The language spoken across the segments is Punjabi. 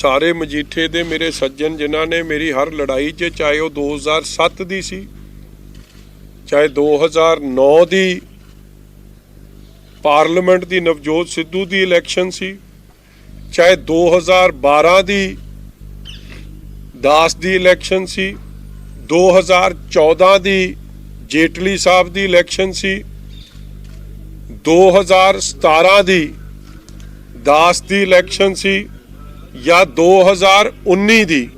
ਸਾਰੇ ਮਜੀਠੇ ਦੇ ਮੇਰੇ ਸੱਜਣ ਜਿਨ੍ਹਾਂ ਨੇ ਮੇਰੀ ਹਰ ਲੜਾਈ 'ਚ, ਚਾਹੇ ਉਹ 2007 ਦੀ ਸੀ, ਚਾਹੇ 2009 ਦੀ ਪਾਰਲੀਮੈਂਟ ਦੀ ਨਵਜੋਤ ਸਿੱਧੂ ਦੀ ਇਲੈਕਸ਼ਨ ਸੀ, ਚਾਹੇ 2012 ਦੀ ਦਾਸ ਦੀ ਇਲੈਕਸ਼ਨ ਸੀ, 2014 ਦੀ ਜੇਟਲੀ ਸਾਹਿਬ ਦੀ ਇਲੈਕਸ਼ਨ ਸੀ, 2017 ਦੀ ਦਾਸ ਦੀ ਇਲੈਕਸ਼ਨ ਸੀ, ਜਾਂ 2019 ਦੀ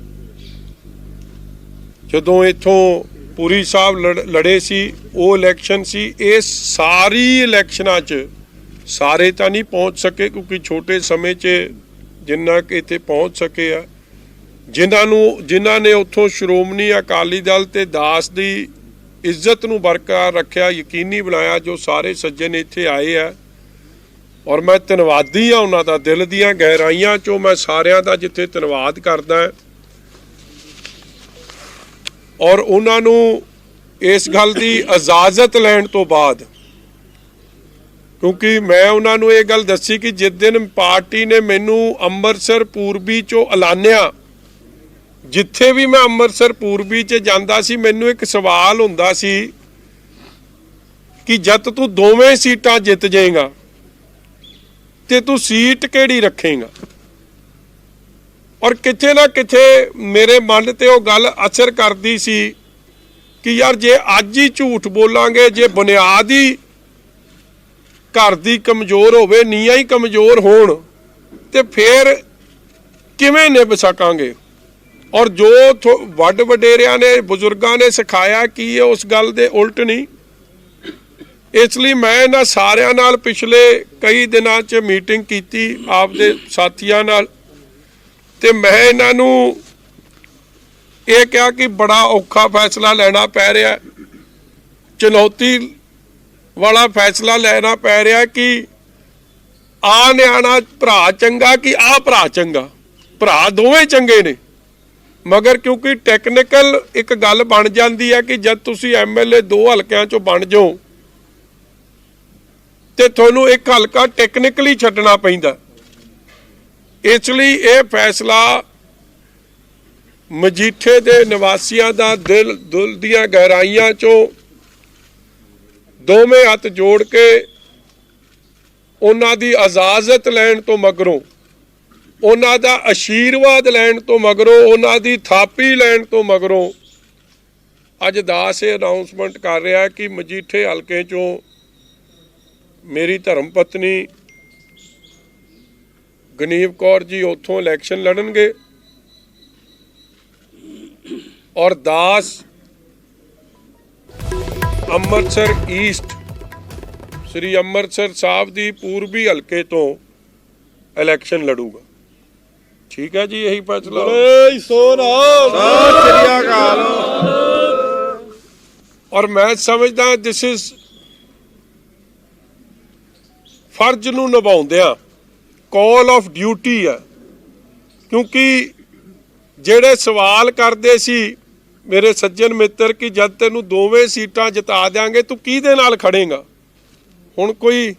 ਜਦੋਂ ਇੱਥੋਂ ਪੁਰੀ ਸਾਹਿਬ ਲੜੇ ਸੀ ਉਹ ਇਲੈਕਸ਼ਨ ਸੀ। ਇਹ ਸਾਰੀ ਇਲੈਕਸ਼ਨਾਂ 'ਚ ਸਾਰੇ ਤਾਂ ਨਹੀਂ ਪਹੁੰਚ ਸਕੇ ਕਿਉਂਕਿ ਛੋਟੇ ਸਮੇਂ 'ਚ ਜਿੰਨਾ ਕਿ ਇੱਥੇ ਪਹੁੰਚ ਸਕੇ ਆ, ਜਿਨ੍ਹਾਂ ਨੇ ਉੱਥੋਂ ਸ਼੍ਰੋਮਣੀ ਅਕਾਲੀ ਦਲ ਤੇ ਦਾਸ ਦੀ ਇੱਜ਼ਤ ਨੂੰ ਬਰਕਰਾਰ ਰੱਖਿਆ, ਯਕੀਨੀ ਬਣਾਇਆ, ਜੋ ਸਾਰੇ ਸੱਜਣ ਇੱਥੇ ਆਏ ਆ। ਔਰ ਮੈਂ ਧੰਨਵਾਦੀ ਹਾਂ ਉਹਨਾਂ ਦਾ, ਦਿਲ ਦੀਆਂ ਗਹਿਰਾਈਆਂ 'ਚੋਂ ਮੈਂ ਸਾਰਿਆਂ ਦਾ ਜਿੱਥੇ ਧੰਨਵਾਦ ਕਰਦਾ। ਔਰ ਉਹਨਾਂ ਨੂੰ ਇਸ ਗੱਲ ਦੀ ਇਜਾਜ਼ਤ ਲੈਣ ਤੋਂ ਬਾਅਦ, ਕਿਉਂਕਿ ਮੈਂ ਉਹਨਾਂ ਨੂੰ ਇਹ ਗੱਲ ਦੱਸੀ ਕਿ ਜਿਸ ਦਿਨ ਪਾਰਟੀ ਨੇ ਮੈਨੂੰ ਅੰਮ੍ਰਿਤਸਰ ਪੂਰਬੀ 'ਚੋਂ ਐਲਾਨਿਆ, ਜਿੱਥੇ ਵੀ ਮੈਂ ਅੰਮ੍ਰਿਤਸਰ ਪੂਰਬੀ 'ਚ ਜਾਂਦਾ ਸੀ ਮੈਨੂੰ ਇੱਕ ਸਵਾਲ ਹੁੰਦਾ ਸੀ ਕਿ ਜਦ ਤੂੰ ਦੋਵੇਂ ਸੀਟਾਂ ਜਿੱਤ ਜਾਏਗਾ ਤੇ ਤੂੰ ਸੀਟ ਕਿਹੜੀ ਰੱਖੇਗਾ। ਔਰ ਕਿਤੇ ਨਾ ਕਿਤੇ ਮੇਰੇ ਮਨ ਤੇ ਉਹ ਗੱਲ ਅਸਰ ਕਰਦੀ ਸੀ ਕਿ ਯਾਰ ਜੇ ਅੱਜ ਹੀ ਝੂਠ ਬੋਲਾਂਗੇ, ਜੇ ਬੁਨਿਆਦ ਹੀ ਘਰ ਦੀ ਕਮਜ਼ੋਰ ਹੋਵੇ, ਨੀਆਂ ਹੀ ਕਮਜ਼ੋਰ ਹੋਣ, ਤੇ ਫਿਰ ਕਿਵੇਂ ਨਿਭ ਸਕਾਂਗੇ। ਔਰ ਜੋ ਵੱਡ ਵਡੇਰਿਆਂ ਨੇ, ਬਜ਼ੁਰਗਾਂ ਨੇ ਸਿਖਾਇਆ ਕਿ ਇਹ ਉਸ ਗੱਲ ਦੇ ਉਲਟ ਨਹੀਂ। ਇਸ ਲਈ ਮੈਂ ਇਹਨਾਂ ਸਾਰਿਆਂ ਨਾਲ ਪਿਛਲੇ ਕਈ ਦਿਨਾਂ 'ਚ ਮੀਟਿੰਗ ਕੀਤੀ ਆਪਦੇ ਸਾਥੀਆਂ ਨਾਲ, ਤੇ ਮੈਂ ਇਹਨਾਂ ਨੂੰ ਇਹ ਕਿਹਾ ਕਿ ਬੜਾ ਔਖਾ ਫੈਸਲਾ ਲੈਣਾ ਪੈ ਰਿਹਾ, ਚੁਣੌਤੀ ਵਾਲਾ ਫੈਸਲਾ ਲੈਣਾ ਪੈ ਰਿਹਾ ਕਿ ਆ ਨਿਆਣਾ ਭਰਾ ਚੰਗਾ ਕਿ ਆ ਭਰਾ ਚੰਗਾ। ਭਰਾ ਦੋਵੇਂ ਚੰਗੇ ਨੇ, ਮਗਰ ਕਿਉਂਕਿ ਟੈਕਨੀਕਲ ਇੱਕ ਗੱਲ ਬਣ ਜਾਂਦੀ ਹੈ ਕਿ ਜਦ ਤੁਸੀਂ MLA 2 ਹਲਕਿਆਂ 'ਚੋਂ ਬਣ ਜਾਓ ਤੇ ਤੁਹਾਨੂੰ ਇੱਕ ਹਲਕਾ ਟੈਕਨੀਕਲੀ ਛੱਡਣਾ ਪੈਂਦਾ। ਇਸ ਲਈ ਇਹ ਫੈਸਲਾ ਮਜੀਠੇ ਦੇ ਨਿਵਾਸੀਆਂ ਦਾ ਦਿਲ ਦੀਆਂ ਗਹਿਰਾਈਆਂ 'ਚੋਂ ਦੋਵੇਂ ਹੱਥ ਜੋੜ ਕੇ ਉਹਨਾਂ ਦੀ ਇਜਾਜ਼ਤ ਲੈਣ ਤੋਂ ਮਗਰੋਂ, ਉਹਨਾਂ ਦਾ ਆਸ਼ੀਰਵਾਦ ਲੈਣ ਤੋਂ ਮਗਰੋਂ, ਉਹਨਾਂ ਦੀ ਥਾਪੀ ਲੈਣ ਤੋਂ ਮਗਰੋਂ ਅੱਜ ਦਾਸ ਇਹ ਅਨਾਉਂਸਮੈਂਟ ਕਰ ਰਿਹਾ ਕਿ ਮਜੀਠੇ ਹਲਕੇ 'ਚੋਂ ਮੇਰੀ ਧਰਮ ਪਤਨੀ ਗਨੀਵ ਕੌਰ ਜੀ ਉੱਥੋਂ ਇਲੈਕਸ਼ਨ ਲੜਨਗੇ ਔਰ ਦਾਸ ਅੰਮ੍ਰਿਤਸਰ ਈਸਟ ਸ੍ਰੀ ਅੰਮ੍ਰਿਤਸਰ ਸਾਹਿਬ ਦੀ ਪੂਰਬੀ ਹਲਕੇ ਤੋਂ ਇਲੈਕਸ਼ਨ ਲੜੂਗਾ। ਠੀਕ ਹੈ ਜੀ, ਇਹੀ ਫੈਸਲਾ। ਔਰ ਮੈਂ ਸਮਝਦਾ ਦਿਸ ਇਜ਼ ਫਰਜ਼ ਨੂੰ ਨਿਭਾਉਂਦਿਆਂ ਕਾਲ ਆਫ ਡਿਊਟੀ ਹੈ, ਕਿਉਂਕਿ ਜਿਹੜੇ ਸਵਾਲ ਕਰਦੇ ਸੀ ਮੇਰੇ ਸੱਜਣ ਮਿੱਤਰ ਕਿ ਜਦ ਤੈਨੂੰ ਦੋਵੇਂ ਸੀਟਾਂ ਜਿਤਾ ਦਿਆਂਗੇ ਤੂੰ ਕਿਹਦੇ ਨਾਲ ਖੜੇਗਾ, ਹੁਣ ਕੋਈ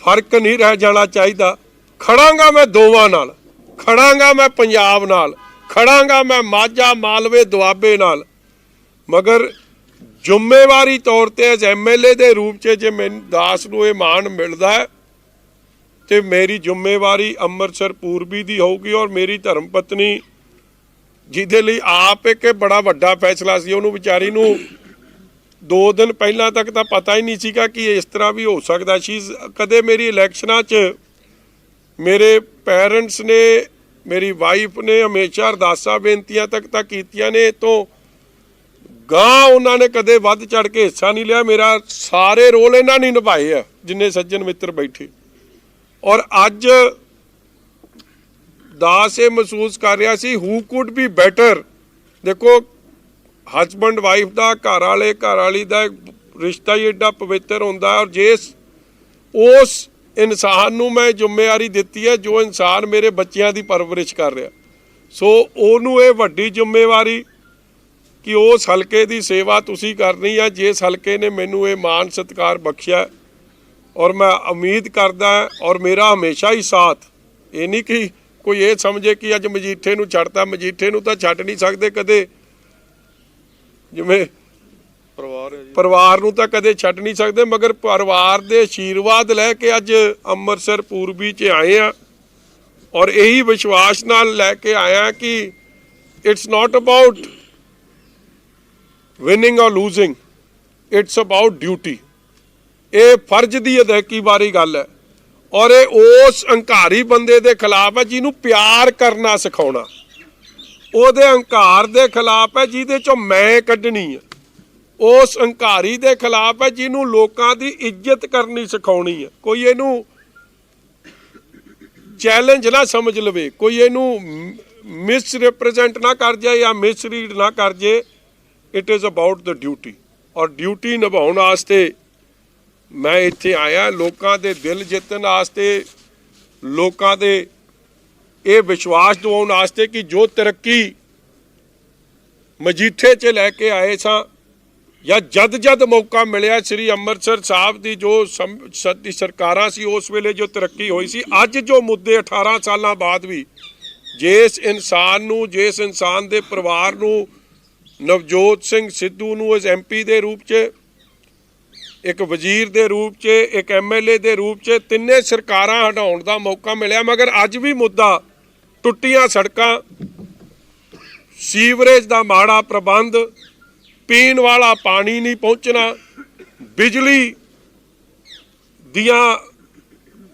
ਫਰਕ ਨਹੀਂ ਰਹਿ ਜਾਣਾ ਚਾਹੀਦਾ। ਖੜਾਂਗਾ ਮੈਂ ਦੋਵਾਂ ਨਾਲ, ਖੜਾਂਗਾ ਮੈਂ ਪੰਜਾਬ ਨਾਲ, ਖੜਾਂਗਾ ਮੈਂ ਮਾਝਾ ਮਾਲਵੇ ਦੁਆਬੇ ਨਾਲ, ਮਗਰ ਜ਼ਿੰਮੇਵਾਰੀ ਤੌਰ ਤੇ ਐਜ਼ MLA ਦੇ ਰੂਪ 'ਚ ਜੇ ਮੈਨੂੰ ਦਾਸ ਨੂੰ ਇਹ ਮਾਣ ਮਿਲਦਾ ਹੈ ਤੇ ਮੇਰੀ ਜ਼ਿੰਮੇਵਾਰੀ ਅੰਮ੍ਰਿਤਸਰ ਪੂਰਬੀ ਦੀ ਹੋਊਗੀ। ਔਰ ਮੇਰੀ ਧਰਮ ਪਤਨੀ ਜਿਹਦੇ ਲਈ ਆਪ ਇੱਕ ਬੜਾ ਵੱਡਾ ਫੈਸਲਾ ਸੀ, ਉਹਨੂੰ ਵਿਚਾਰੀ ਨੂੰ 2 ਦਿਨ ਪਹਿਲਾਂ ਤੱਕ ਤਾਂ ਪਤਾ ਹੀ ਨਹੀਂ ਸੀਗਾ ਕਿ ਇਸ ਤਰ੍ਹਾਂ ਵੀ ਹੋ ਸਕਦਾ ਸੀ। ਕਦੇ ਮੇਰੀ ਇਲੈਕਸ਼ਨਾਂ 'ਚ ਮੇਰੇ ਪੈਰੈਂਟਸ ਨੇ, ਮੇਰੀ ਵਾਈਫ ਨੇ ਹਮੇਸ਼ਾ ਅਰਦਾਸਾਂ ਬੇਨਤੀਆਂ ਤੱਕ ਤਾਂ ਕੀਤੀਆਂ ਨੇ, ਤੋਂ ਗਾਂ ਉਹਨਾਂ ਨੇ ਕਦੇ ਵੱਧ ਚੜ ਕੇ ਹਿੱਸਾ ਨਹੀਂ ਲਿਆ। ਮੇਰਾ ਸਾਰੇ ਰੋਲ ਇਹਨਾਂ ਨੇ ਨਿਭਾਏ ਆ ਜਿੰਨੇ ਸੱਜਣ ਮਿੱਤਰ ਬੈਠੇ। ਔਰ ਅੱਜ ਦਾਸ ਇਹ ਮਹਿਸੂਸ ਕਰ ਰਿਹਾ ਸੀ ਹੂ ਕੁਡ ਬੀ ਬੈਟਰ। ਦੇਖੋ, ਹਸਬੈਂਡ ਵਾਈਫ ਦਾ, ਘਰ ਵਾਲੇ ਘਰ ਵਾਲੀ ਦਾ ਰਿਸ਼ਤਾ ਹੀ ਏਡਾ ਪਵਿੱਤਰ ਹੁੰਦਾ। ਔਰ ਜਿਸ ਉਸ ਇਨਸਾਨ ਨੂੰ ਮੈਂ ਜ਼ਿੰਮੇਵਾਰੀ ਦਿੱਤੀ ਹੈ ਜੋ ਇਨਸਾਨ ਮੇਰੇ ਬੱਚਿਆਂ ਦੀ ਪਰਵਰਿਸ਼ ਕਰ ਰਿਹਾ, ਸੋ ਉਹਨੂੰ ਇਹ ਵੱਡੀ ਜ਼ਿੰਮੇਵਾਰੀ ਕਿ ਉਸ ਹਲਕੇ ਦੀ ਸੇਵਾ ਤੁਸੀਂ ਕਰਨੀ ਹੈ ਜਿਸ ਹਲਕੇ ਨੇ ਮੈਨੂੰ ਇਹ ਮਾਣ ਸਤਿਕਾਰ ਬਖਸ਼ਿਆ। ਔਰ ਮੈਂ ਉਮੀਦ ਕਰਦਾ ਔਰ ਮੇਰਾ ਹਮੇਸ਼ਾ ਹੀ ਸਾਥ, ਇਹ ਨਹੀਂ ਕਿ ਕੋਈ ਇਹ ਸਮਝੇ ਕਿ ਅੱਜ ਮਜੀਠੇ ਨੂੰ ਛੱਡਤਾ, ਮਜੀਠੇ ਨੂੰ ਤਾਂ ਛੱਡ ਨਹੀਂ ਸਕਦੇ ਕਦੇ, ਜਿਵੇਂ ਪਰਿਵਾਰ ਨੂੰ ਤਾਂ ਕਦੇ ਛੱਡ ਨਹੀਂ ਸਕਦੇ, ਮਗਰ ਪਰਿਵਾਰ ਦੇ ਆਸ਼ੀਰਵਾਦ ਲੈ ਕੇ ਅੱਜ ਅੰਮ੍ਰਿਤਸਰ ਪੂਰਬੀ 'ਚ ਆਏ ਆ ਔਰ ਇਹੀ ਵਿਸ਼ਵਾਸ ਨਾਲ ਲੈ ਕੇ ਆਇਆ ਕਿ ਇਟਸ ਨਾਟ ਅਬਾਊਟ ਵਿਨਿੰਗ ਔਰ ਲੂਜ਼ਿੰਗ, ਇਟਸ ਅਬਾਊਟ ਡਿਊਟੀ। ਇਹ ਫਰਜ਼ ਦੀ ਅਦਾਇਗੀ ਬਾਰੇ ਗੱਲ ਹੈ ਔਰ ਇਹ ਉਸ ਹੰਕਾਰੀ ਬੰਦੇ ਦੇ ਖਿਲਾਫ ਹੈ ਜਿਹਨੂੰ ਪਿਆਰ ਕਰਨਾ ਸਿਖਾਉਣਾ, ਉਹਦੇ ਹੰਕਾਰ ਦੇ ਖਿਲਾਫ ਹੈ ਜਿਹਦੇ ਚੋਂ ਮੈਂ ਕੱਢਣੀ ਹੈ, ਉਸ ਹੰਕਾਰੀ ਦੇ ਖਿਲਾਫ ਹੈ ਜਿਹਨੂੰ ਲੋਕਾਂ ਦੀ ਇੱਜ਼ਤ ਕਰਨੀ ਸਿਖਾਉਣੀ ਹੈ। ਕੋਈ ਇਹਨੂੰ ਚੈਲੰਜ ਨਾ ਸਮਝ ਲਵੇ, ਕੋਈ ਇਹਨੂੰ ਮਿਸ ਰਿਪਰੈਜ਼ੈਂਟ ਨਾ ਕਰ ਜਾਏ ਜਾਂ ਮਿਸਰੀਡ ਨਾ ਕਰ ਜੇ। It is about the duty ਔਰ ਡਿਊਟੀ ਨਿਭਾਉਣ ਵਾਸਤੇ ਮੈਂ ਇੱਥੇ ਆਇਆ, ਲੋਕਾਂ ਦੇ ਦਿਲ ਜਿੱਤਣ ਵਾਸਤੇ, ਲੋਕਾਂ ਦੇ ਇਹ ਵਿਸ਼ਵਾਸ ਦਿਵਾਉਣ ਵਾਸਤੇ ਕਿ ਜੋ ਤਰੱਕੀ ਮਜੀਠੇ 'ਚ ਲੈ ਕੇ ਆਏ ਸਾਂ ਜਾਂ ਜਦ ਮੌਕਾ ਮਿਲਿਆ ਸ੍ਰੀ ਅੰਮ੍ਰਿਤਸਰ ਸਾਹਿਬ ਦੀ ਜੋ ਸਰਕਾਰਾਂ ਸੀ ਉਸ ਵੇਲੇ ਜੋ ਤਰੱਕੀ ਹੋਈ ਸੀ, ਅੱਜ ਜੋ ਮੁੱਦੇ 18 ਸਾਲਾਂ ਬਾਅਦ ਵੀ ਜਿਸ ਇਨਸਾਨ ਦੇ ਪਰਿਵਾਰ ਨੂੰ, ਨਵਜੋਤ ਸਿੰਘ ਸਿੱਧੂ ਨੂੰ ਇਸ MP ਦੇ ਰੂਪ 'ਚ, ਇੱਕ ਵਜ਼ੀਰ ਦੇ ਰੂਪ 'ਚ, ਇੱਕ MLA ਦੇ ਰੂਪ 'ਚ, ਤਿੰਨੇ ਸਰਕਾਰਾਂ ਹਟਾਉਣ ਦਾ ਮੌਕਾ ਮਿਲਿਆ, ਮਗਰ ਅੱਜ ਵੀ ਮੁੱਦਾ ਟੁੱਟੀਆਂ ਸੜਕਾਂ, ਸੀਵਰੇਜ ਦਾ ਮਾੜਾ ਪ੍ਰਬੰਧ, ਪੀਣ ਵਾਲਾ ਪਾਣੀ ਨਹੀਂ ਪਹੁੰਚਣਾ, ਬਿਜਲੀ ਦੀਆਂ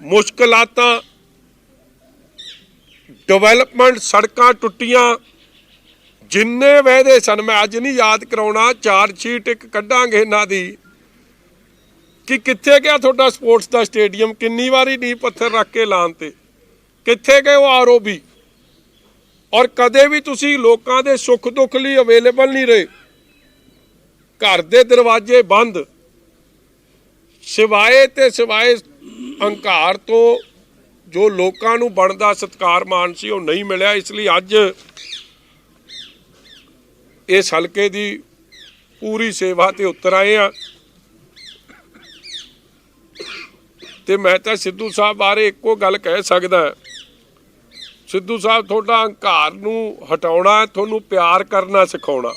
ਮੁਸ਼ਕਲਾਤਾਂ, ਡਿਵੈਲਪਮੈਂਟ, ਸੜਕਾਂ ਟੁੱਟੀਆਂ, ਜਿੰਨੇ ਵਾਅਦੇ ਸਨ ਮੈਂ ਅੱਜ ਨਹੀਂ ਯਾਦ ਕਰਾਉਣਾ, ਚਾਰਜ ਸ਼ੀਟ ਇੱਕ ਕੱਢਾਂਗੇ ਇਹਨਾਂ ਦੀ ਕਿ ਕਿੱਥੇ ਗਿਆ ਤੁਹਾਡਾ ਸਪੋਰਟਸ ਦਾ ਸਟੇਡੀਅਮ, ਕਿੰਨੀ ਵਾਰੀ ਨੀਂਹ ਪੱਥਰ ਰੱਖ ਕੇ ਲਾਉਣ ਤੇ, ਕਿੱਥੇ ਗਏ ਉਹ ROB, ਔਰ ਕਦੇ ਵੀ ਤੁਸੀਂ ਲੋਕਾਂ ਦੇ ਸੁੱਖ ਦੁੱਖ ਲਈ ਅਵੇਲੇਬਲ ਨਹੀਂ ਰਹੇ, ਘਰ ਦੇ ਦਰਵਾਜ਼ੇ ਬੰਦ, ਸਿਵਾਏ ਹੰਕਾਰ ਤੋਂ ਜੋ ਲੋਕਾਂ ਨੂੰ ਬਣਦਾ ਸਤਿਕਾਰ ਮਾਣ ਸੀ ਉਹ ਨਹੀਂ ਮਿਲਿਆ। ਇਸ ਲਈ ਅੱਜ ਇਸ ਹਲਕੇ ਦੀ ਪੂਰੀ ਸੇਵਾ ਤੇ ਉਤਰ ਆਏ ਆ ਤੇ ਮੈਂ ਤਾਂ ਸਿੱਧੂ ਸਾਹਿਬ ਬਾਰੇ ਇੱਕੋ ਗੱਲ ਕਹਿ ਸਕਦਾ, ਸਿੱਧੂ ਸਾਹਿਬ ਤੁਹਾਡਾ ਹੰਕਾਰ ਨੂੰ ਹਟਾਉਣਾ, ਤੁਹਾਨੂੰ ਪਿਆਰ ਕਰਨਾ ਸਿਖਾਉਣਾ।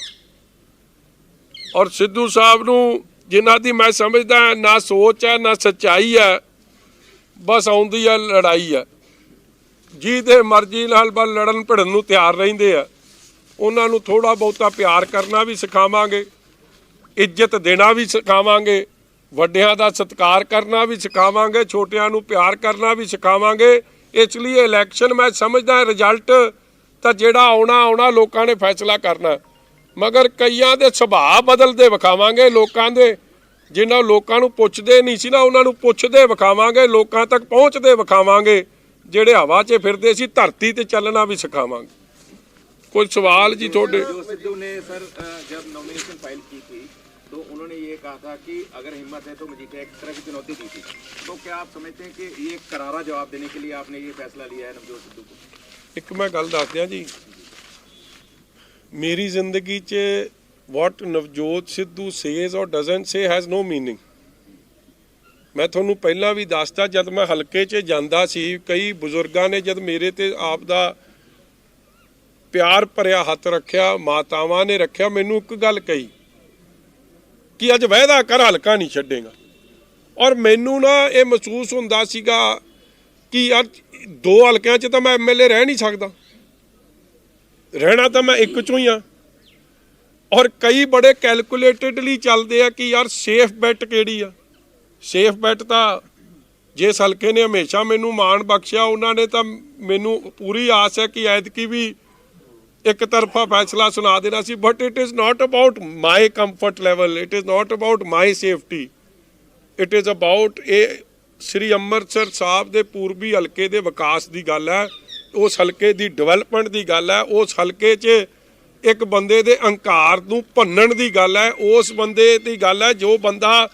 ਔਰ ਸਿੱਧੂ ਸਾਹਿਬ ਨੂੰ ਜਿਨ੍ਹਾਂ ਦੀ ਮੈਂ ਸਮਝਦਾ ਨਾ ਸੋਚ ਹੈ ਨਾ ਸੱਚਾਈ ਹੈ, ਬਸ ਆਉਂਦੀ ਹੈ ਲੜਾਈ ਹੈ, ਜਿਹਦੇ ਮਰਜ਼ੀ ਨਾਲ ਬਸ ਲੜਨ ਭਿੜਨ ਨੂੰ ਤਿਆਰ ਰਹਿੰਦੇ ਆ। ਉਹਨਾਂ ਨੂੰ ਥੋੜ੍ਹਾ ਬਹੁਤਾ ਪਿਆਰ ਕਰਨਾ ਵੀ ਸਿਖਾਵਾਂਗੇ, ਇੱਜ਼ਤ ਦੇਣਾ ਵੀ ਸਿਖਾਵਾਂਗੇ, ਵੱਡਿਆਂ ਦਾ ਸਤਿਕਾਰ ਕਰਨਾ ਵੀ ਸਿਖਾਵਾਂਗੇ, ਛੋਟਿਆਂ ਨੂੰ ਪਿਆਰ ਕਰਨਾ ਵੀ ਸਿਖਾਵਾਂਗੇ। ਇਸ ਲਈ ਇਲੈਕਸ਼ਨ ਮੈਂ ਸਮਝਦਾ ਰਿਜ਼ਲਟ ਤਾਂ ਜਿਹੜਾ ਆਉਣਾ ਲੋਕਾਂ ਨੇ ਫੈਸਲਾ ਕਰਨਾ, ਮਗਰ ਕਈਆਂ ਦੇ ਸੁਭਾਅ ਬਦਲਦੇ ਵਿਖਾਵਾਂਗੇ, ਲੋਕਾਂ ਦੇ ਜਿਨ੍ਹਾਂ ਲੋਕਾਂ ਨੂੰ ਪੁੱਛਦੇ ਨਹੀਂ ਸੀ ਨਾ ਉਹਨਾਂ ਨੂੰ ਪੁੱਛਦੇ ਵਿਖਾਵਾਂਗੇ, ਲੋਕਾਂ ਤੱਕ ਪਹੁੰਚਦੇ ਵਿਖਾਵਾਂਗੇ, ਜਿਹੜੇ ਹਵਾ 'ਚ ਫਿਰਦੇ ਸੀ ਧਰਤੀ ਤੇ ਚੱਲਣਾ ਵੀ ਸਿਖਾਵਾਂਗੇ। कोई सवाल जी थोड़े? जो सिद्धू ने सर जब नॉमिनेशन फाइल की थी तो उन्होंने ये कहा था कि अगर हिम्मत है तो मजीठिया एक तरह की चुनौती दी थी, तो क्या आप समझते हैं कि ये करारा जवाब देने के लिए आपने ये फैसला लिया है नवजोत सिद्धू को? एक मैं गल दस दियां जी, मेरी जिंदगी च what Navjot Sidhu says or doesn't say has no meaning। मैं ਤੁਹਾਨੂੰ ਪਹਿਲਾਂ ਵੀ ਦੱਸਦਾ, ਜਦ ਮੈਂ ਹਲਕੇ 'ਚ ਜਾਂਦਾ ਸੀ ਕਈ ਬਜ਼ੁਰਗਾਂ ਨੇ ਜਦ ਮੇਰੇ ਤੇ ਆਪ ਦਾ ਪਿਆਰ ਭਰਿਆ ਹੱਥ ਰੱਖਿਆ, ਮਾਤਾਵਾਂ ਨੇ ਰੱਖਿਆ, ਮੈਨੂੰ ਇੱਕ ਗੱਲ ਕਹੀ ਕਿ ਅੱਜ ਵਾਅਦਾ ਕਰ ਹਲਕਾ ਨਹੀਂ ਛੱਡੇਗਾ। ਔਰ ਮੈਨੂੰ ਨਾ ਇਹ ਮਹਿਸੂਸ ਹੁੰਦਾ ਸੀਗਾ ਕਿ ਯਾਰ ਦੋ ਹਲਕਿਆਂ 'ਚ ਤਾਂ ਮੈਂ MLA ਰਹਿ ਨਹੀਂ ਸਕਦਾ, ਰਹਿਣਾ ਤਾਂ ਮੈਂ ਇੱਕ 'ਚੋਂ ਹੀ ਆ। ਔਰ ਕਈ ਬੜੇ ਕੈਲਕੂਲੇਟਡਲੀ ਚੱਲਦੇ ਆ ਕਿ ਯਾਰ ਸੇਫ ਬੈਟ ਕਿਹੜੀ ਆ। ਸੇਫ ਬੈਟ ਤਾਂ ਜਿਸ ਹਲਕੇ ਨੇ ਹਮੇਸ਼ਾ ਮੈਨੂੰ ਮਾਣ ਬਖਸ਼ਿਆ ਉਹਨਾਂ ਨੇ ਤਾਂ ਮੈਨੂੰ ਪੂਰੀ ਆਸ ਹੈ ਕਿ ਐਤਕੀ ਵੀ ਇੱਕ ਤਰਫਾ ਫੈਸਲਾ ਸੁਣਾ ਦੇਣਾ ਸੀ। But it is not about my comfort level, it is not about my safety, it is about ਇਹ ਸ੍ਰੀ ਅੰਮ੍ਰਿਤਸਰ ਸਾਹਿਬ ਦੇ ਪੂਰਬੀ ਹਲਕੇ ਦੇ ਵਿਕਾਸ ਦੀ ਗੱਲ ਹੈ, ਉਸ ਹਲਕੇ ਦੀ ਡਿਵੈਲਪਮੈਂਟ ਦੀ ਗੱਲ ਹੈ, ਉਸ ਹਲਕੇ 'ਚ ਇੱਕ ਬੰਦੇ ਦੇ ਹੰਕਾਰ ਨੂੰ ਭੰਨਣ ਦੀ ਗੱਲ ਹੈ, ਉਸ ਬੰਦੇ ਦੀ ਗੱਲ ਹੈ ਜੋ ਬੰਦਾ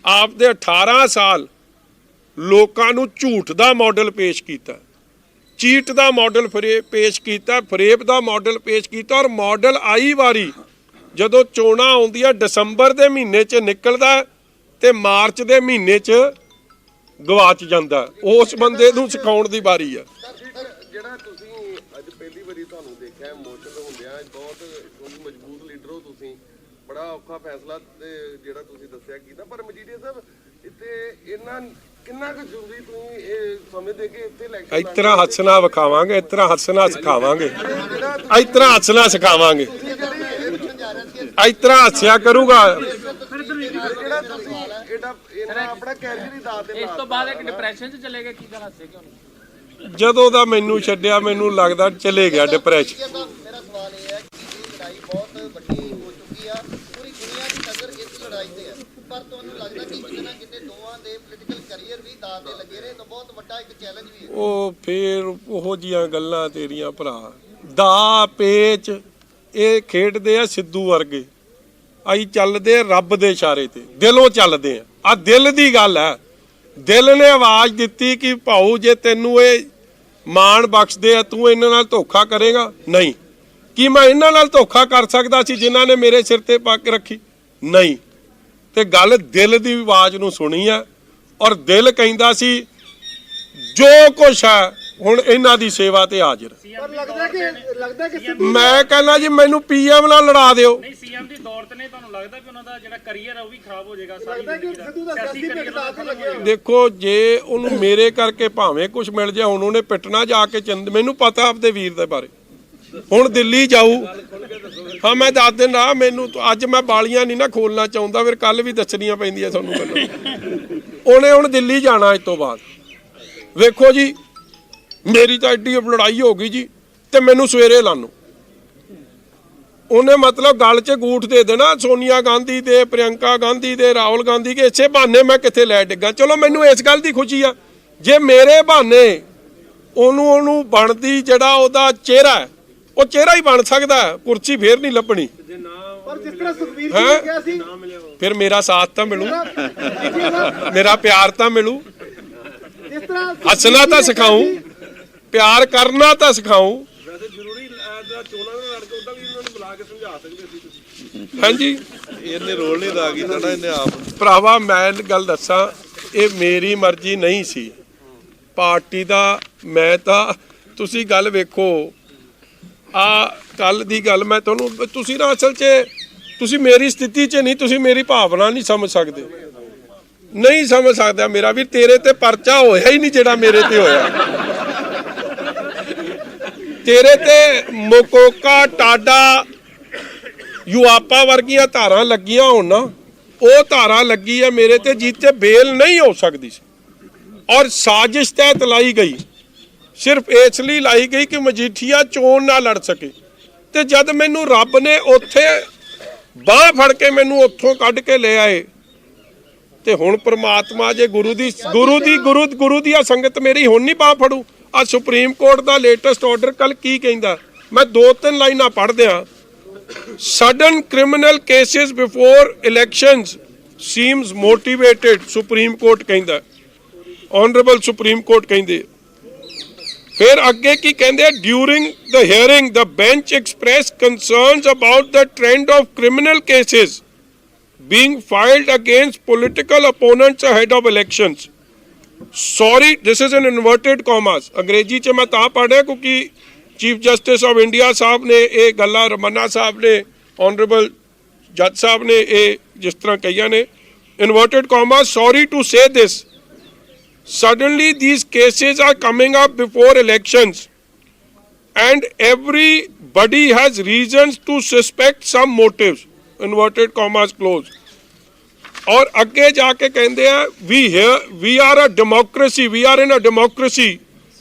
ਆਪ ਦੇ 18 ਸਾਲ ਲੋਕਾਂ ਨੂੰ ਝੂਠ ਦਾ ਮਾਡਲ ਪੇਸ਼ ਕੀਤਾ, ਚੀਟ ਦਾ ਮਾਡਲ ਪੇਸ਼ ਕੀਤਾ, ਫਰੇਬ ਦਾ ਮਾਡਲ ਪੇਸ਼ ਕੀਤਾ। ਔਰ ਮਾਡਲ ਆਈ ਵਾਰੀ ਜਦੋਂ ਚੋਣਾਂ ਆਉਂਦੀਆਂ ਦਸੰਬਰ ਦੇ ਮਹੀਨੇ 'ਚ ਨਿਕਲਦਾ ਤੇ ਮਾਰਚ ਦੇ ਮਹੀਨੇ 'ਚ ਗਵਾਚ ਜਾਂਦਾ, ਉਸ ਬੰਦੇ ਨੂੰ ਸਿਖਾਉਣ ਦੀ ਵਾਰੀ ਆ। ਜਿਹੜਾ ਤੁਸੀਂ ਤੁਹਾਨੂੰ ਦੇਖਿਆ ਇਮੋਸ਼ਨਲ ਹੁੰਦਿਆਂ ਬਹੁਤ ਕਿਉਂਕਿ ਮਜ਼ਬੂਤ ਲੀਡਰ ਹੋ ਤੁਸੀਂ, ਬੜਾ ਔਖਾ ਫੈਸਲਾ ਤੇ ਜਿਹੜਾ ਤੁਸੀਂ ਦੱਸਿਆ ਕੀਤਾ, ਪਰ ਮਜੀਠੀਆ ਸਾਹਿਬ ਇੱਥੇ ਇਹਨਾਂ ਕਿੰਨਾ ਕੁ ਜ਼ਰੂਰੀ ਤੁਸੀਂ ਇਹ ਸਮਝਦੇ ਕਿ ਇੱਥੇ ਇਲੈਕਸ਼ਨ ਇਸ ਤਰ੍ਹਾਂ ਹੱਸਣਾ ਵਿਖਾਵਾਂਗੇ, ਇਸ ਤਰ੍ਹਾਂ ਹੱਸਣਾ ਸਿਖਾਵਾਂਗੇ, ਇਸ ਤਰ੍ਹਾਂ ਹੱਸਣਾ ਸਿਖਾਵਾਂਗੇ, ਇਸ ਤਰ੍ਹਾਂ ਹੱਸਿਆ ਕਰੂਗਾ। ਜਿਹੜਾ ਤੁਸੀਂ ਇਹਨਾਂ ਆਪਣਾ ਕੈਰੀਅਰ ਹੀ ਦਾਅ ਤੇ ਇਸ ਤੋਂ ਬਾਅਦ ਇੱਕ ਡਿਪਰੈਸ਼ਨ 'ਚ ਚਲੇ ਗਏ, ਕੀ ਗੱਲ ਹੱਸੇ ਕਿਉਂ? ਜਦੋਂ ਦਾ ਮੈਨੂੰ ਛੱਡਿਆ ਮੈਨੂੰ ਲੱਗਦਾ ਚਲੇ ਗਿਆ ਡਿਪਰੈਸ਼ਨ। ਮੇਰਾ ਸਵਾਲ ਇਹ ਹੈ ਕਿ ਇਹ ਲੜਾਈ ਬਹੁਤ ਵੱਡੀ ਹੋ ਚੁੱਕੀ ਆ, ਪੂਰੀ ਦੁਨੀਆ ਦੀ ਨਜ਼ਰ ਇਸ ਲੜਾਈ ਤੇ ਹੈ, ਪਰ ਤੁਹਾਨੂੰ ਲੱਗਦਾ ਕਿ ਕਿਤੇ ਨਾ ਕਿਤੇ ਦੋਵਾਂ ਦੇ ਪੋਲੀਟੀਕਲ ਕੈਰੀਅਰ ਵੀ ਦਾਅ ਤੇ ਲੱਗੇ ਰਹੇ ਤਾਂ ਬਹੁਤ ਵੱਡਾ ਇੱਕ ਚੈਲੰਜ ਵੀ ਹੈ। ਉਹ ਫੇਰ ਉਹੋ ਜੀਆਂ ਗੱਲਾਂ ਤੇਰੀਆਂ ਭਰਾ, ਦਾ ਪੇਚ ਇਹ ਖੇਡਦੇ ਆ ਸਿੱਧੂ ਵਰਗੇ, ਅਸੀਂ ਚੱਲਦੇ ਆ ਰੱਬ ਦੇ ਇਸ਼ਾਰੇ ਤੇ, ਦਿਲੋਂ ਚੱਲਦੇ ਆ ਦਿਲ ਦੀ ਗੱਲ ਹੈ। ਦਿਲ ਨੇ ਆਵਾਜ਼ ਦਿੱਤੀ ਕਿ ਭਾਊ ਜੇ ਤੈਨੂੰ ਇਹ ਮਾਣ ਬਖਸ਼ਦੇ ਆ ਤੂੰ ਇਹਨਾਂ ਨਾਲ ਧੋਖਾ ਕਰੇਗਾ? ਨਹੀਂ। ਕੀ ਮੈਂ ਇਹਨਾਂ ਨਾਲ ਧੋਖਾ ਕਰ ਸਕਦਾ ਸੀ ਜਿਨ੍ਹਾਂ ਨੇ ਮੇਰੇ ਸਿਰ ਤੇ ਪੱਗ ਰੱਖੀ? ਨਹੀਂ। ਤੇ ਗੱਲ ਦਿਲ ਦੀ ਆਵਾਜ਼ ਨੂੰ ਸੁਣੀ ਆ, ਔਰ ਦਿਲ ਕਹਿੰਦਾ ਸੀ ਜੋ ਕੁਛ ਹੈ ਹੁਣ ਇਹਨਾਂ ਦੀ ਸੇਵਾ ਤੇ ਹਾਜ਼ਰ। ਪਰ ਲੱਗਦਾ ਕਿ ਮੈਂ ਕਹਿੰਦਾ ਜੀ ਮੈਨੂੰ ਪੀਐਮ ਨਾਲ ਲੜਾ ਦਿਓ। ਨਹੀਂ, ਸੀਐਮ ਦੀ ਦੌੜ ਤੇ ਨਹੀਂ, ਤੁਹਾਨੂੰ ਲੱਗਦਾ ਕਿ ਉਹਨਾਂ ਦਾ ਜਿਹੜਾ ਕੈਰੀਅਰ ਹੈ ਉਹ ਵੀ ਖਰਾਬ ਹੋ ਜਾਏਗਾ? ਲੱਗਦਾ ਕਿ ਸਿੱਧੂ ਦਾ ਸਿਆਸੀ ਭੇਟ ਦਾਅ ਤੇ ਲੱਗਿਆ ਹੋਇਆ। ਦੇਖੋ ਜੇ ਉਹਨੂੰ ਮੇਰੇ ਕਰਕੇ ਭਾਵੇਂ ਕੁਝ ਮਿਲ ਜਾ, ਹੁਣ ਉਹਨੇ ਪਿੱਟਣਾ ਜਾ ਕੇ ਮੈਨੂੰ ਪਤਾ ਆਪਦੇ ਵੀਰ ਦੇ ਬਾਰੇ, ਹੁਣ ਦਿੱਲੀ ਜਾਊ। ਹਾਂ ਮੈਂ ਦੱਸ ਦਿੰਦਾ, ਮੈਨੂੰ ਅੱਜ ਮੈਂ ਬਾਲੀਆਂ ਨਹੀਂ ਨਾ ਖੋਲਣਾ ਚਾਹੁੰਦਾ, ਫਿਰ ਕੱਲ ਵੀ ਦੱਸਣੀਆਂ ਪੈਂਦੀਆਂ ਤੁਹਾਨੂੰ ਮੈਨੂੰ। ਉਹਨੇ ਹੁਣ ਦਿੱਲੀ ਜਾਣਾ ਇਸ ਤੋਂ ਬਾਅਦ। ਵੇਖੋ ਜੀ ਮੇਰੀ ਤਾਂ ਐਡੀ ਲੜਾਈ ਹੋ ਗਈ ਜੀ, ਤੇ ਮੈਨੂੰ ਸਵੇਰੇ ਲਾਨੋ ਉਹਨੇ ਮਤਲਬ ਗੱਲ 'ਚ ਗੂਠ ਦੇ ਦੇਣਾ ਸੋਨੀਆ ਗਾਂਧੀ ਦੇ, ਪ੍ਰਿਯੰਕਾ ਗਾਂਧੀ ਦੇ, ਰਾਹੁਲ ਗਾਂਧੀ ਕੇ, ਇਸੇ ਬਹਾਨੇ ਮੈਂ ਕਿੱਥੇ ਲੈ ਡਿੱਗਾ। ਚਲੋ ਮੈਨੂੰ ਇਸ ਗੱਲ ਦੀ ਖੁਸ਼ੀ ਆ ਜੇ ਮੇਰੇ ਬਹਾਨੇ ਉਹਨੂੰ ਬਣਦੀ ਜਿਹੜਾ ਉਹਦਾ ਚਿਹਰਾ ਹੈ ਉਹ ਚਿਹਰਾ ਹੀ ਬਣ ਸਕਦਾ, ਕੁਰਸੀ ਫੇਰ ਨਹੀਂ ਲੱਭਣੀ। ਪਰ ਜਿਸ ਤਰ੍ਹਾਂ ਸੁਖਬੀਰ ਸਿੰਘ ਨੇ ਕਿਹਾ ਸੀ, ਫਿਰ ਮੇਰਾ ਸਾਥ ਤਾਂ ਮਿਲੂ, ਮੇਰਾ ਪਿਆਰ ਤਾਂ ਮਿਲੂ, ਜਿਸ ਤਰ੍ਹਾਂ ਹੱਸਣਾ ਤਾਂ ਸਿਖਾਊਂ, ਪਿਆਰ ਕਰਨਾ ਤਾਂ ਸਿਖਾਊਂ। ਵੈਸੇ ਜ਼ਰੂਰੀ ਚੋਣਾਂ ਦੇ ਲੜ ਕੇ ਉਦਾਂ ਵੀ ਉਹਨਾਂ ਨੂੰ ਬੁਲਾ ਕੇ ਸਮਝਾ ਸਕਦੇ ਸੀ ਤੁਸੀਂ। ਹਾਂਜੀ ਇਹਨੇ ਰੋਲ ਨਹੀਂ ਅਦਾ ਕੀਤਾ ਨਾ ਇਹਨੇ ਆਪ। ਭਰਾਵਾ ਮੈਂ ਗੱਲ ਦੱਸਾਂ, ਇਹ ਮੇਰੀ ਮਰਜ਼ੀ ਨਹੀਂ ਸੀ ਪਾਰਟੀ ਦਾ। ਮੈਂ ਤਾਂ ਤੁਸੀਂ ਗੱਲ ਵੇਖੋ ਆ ਕੱਲ ਦੀ ਗੱਲ ਮੈਂ ਤੁਹਾਨੂੰ, ਤੁਸੀਂ ਨਾ ਅਸਲ 'ਚ ਤੁਸੀਂ ਮੇਰੀ ਸਥਿਤੀ 'ਚ ਨਹੀਂ, ਤੁਸੀਂ ਮੇਰੀ ਭਾਵਨਾ ਨਹੀਂ ਸਮਝ ਸਕਦੇ, ਨਹੀਂ ਸਮਝ ਸਕਦਾ ਮੇਰਾ ਵੀ। ਤੇਰੇ ਤੇ ਪਰਚਾ ਹੋਇਆ ਹੀ ਨਹੀਂ ਜਿਹੜਾ ਮੇਰੇ ਤੇ ਹੋਇਆ। ਤੇਰੇ ਤੇ ਮੋਕੋਕਾ, ਟਾਡਾ, ਯੂਆਪਾ ਵਰਗੀਆਂ ਧਾਰਾਂ ਲੱਗੀਆਂ ਹੋਣ ਨਾ, ਉਹ ਧਾਰਾ ਲੱਗੀ ਹੈ ਮੇਰੇ ਤੇ ਜਿੱਤੇ ਬੇਲ ਨਹੀਂ ਹੋ ਸਕਦੀ ਸੀ, ਔਰ ਸਾਜ਼ਿਸ਼ ਤਹਿਤ ਲਾਈ ਗਈ, ਸਿਰਫ ਇਸ ਲਈ ਲਾਈ ਗਈ ਕਿ ਮਜੀਠੀਆ ਚੋਣ ਨਾ ਲੜ ਸਕੇ। ਤੇ ਜਦ ਮੈਨੂੰ ਰੱਬ ਨੇ ਉੱਥੇ ਬਾਹ ਫੜ ਕੇ ਮੈਨੂੰ ਉੱਥੋਂ ਕੱਢ ਕੇ ਲੈ ਆਏ, ਤੇ ਹੁਣ ਪ੍ਰਮਾਤਮਾ ਜੇ ਗੁਰੂ ਦੀ ਸੰਗਤ ਮੇਰੀ ਹੁਣ ਨਹੀਂ ਬਾਹ ਫੜੂ। ਆ ਸੁਪਰੀਮ ਕੋਰਟ ਦਾ ਲੇਟੈਸਟ ਆਰਡਰ ਕੱਲ ਕੀ ਕਹਿੰਦਾ, ਮੈਂ 2-3 ਲਾਈਨਾਂ ਪੜ੍ਹ ਦਿਆਂ। Sudden criminal cases before elections seems motivated, Supreme Court ਕਹਿੰਦਾ, ਆਨਰੇਬਲ ਸੁਪਰੀਮ ਕੋਰਟ ਕਹਿੰਦੇ। ਫਿਰ ਅੱਗੇ ਕੀ ਕਹਿੰਦੇ, during the hearing the bench express concerns about the trend of criminal cases being filed against political opponents ahead of elections. Sorry, this is in inverted commas. अंग्रेजी च मैं ता पढ़ा क्योंकि चीफ जस्टिस ऑफ इंडिया साहब ने ये गल्लां, रमन्ना साहब ने, ऑनरेबल जज साहब ने ये जिस तरह कही ने, inverted commas, sorry to say this, suddenly these cases are coming up before elections and everybody has reasons to suspect some motives. Inverted commas close. और अगे जाके कहते हैं we are in a democracy,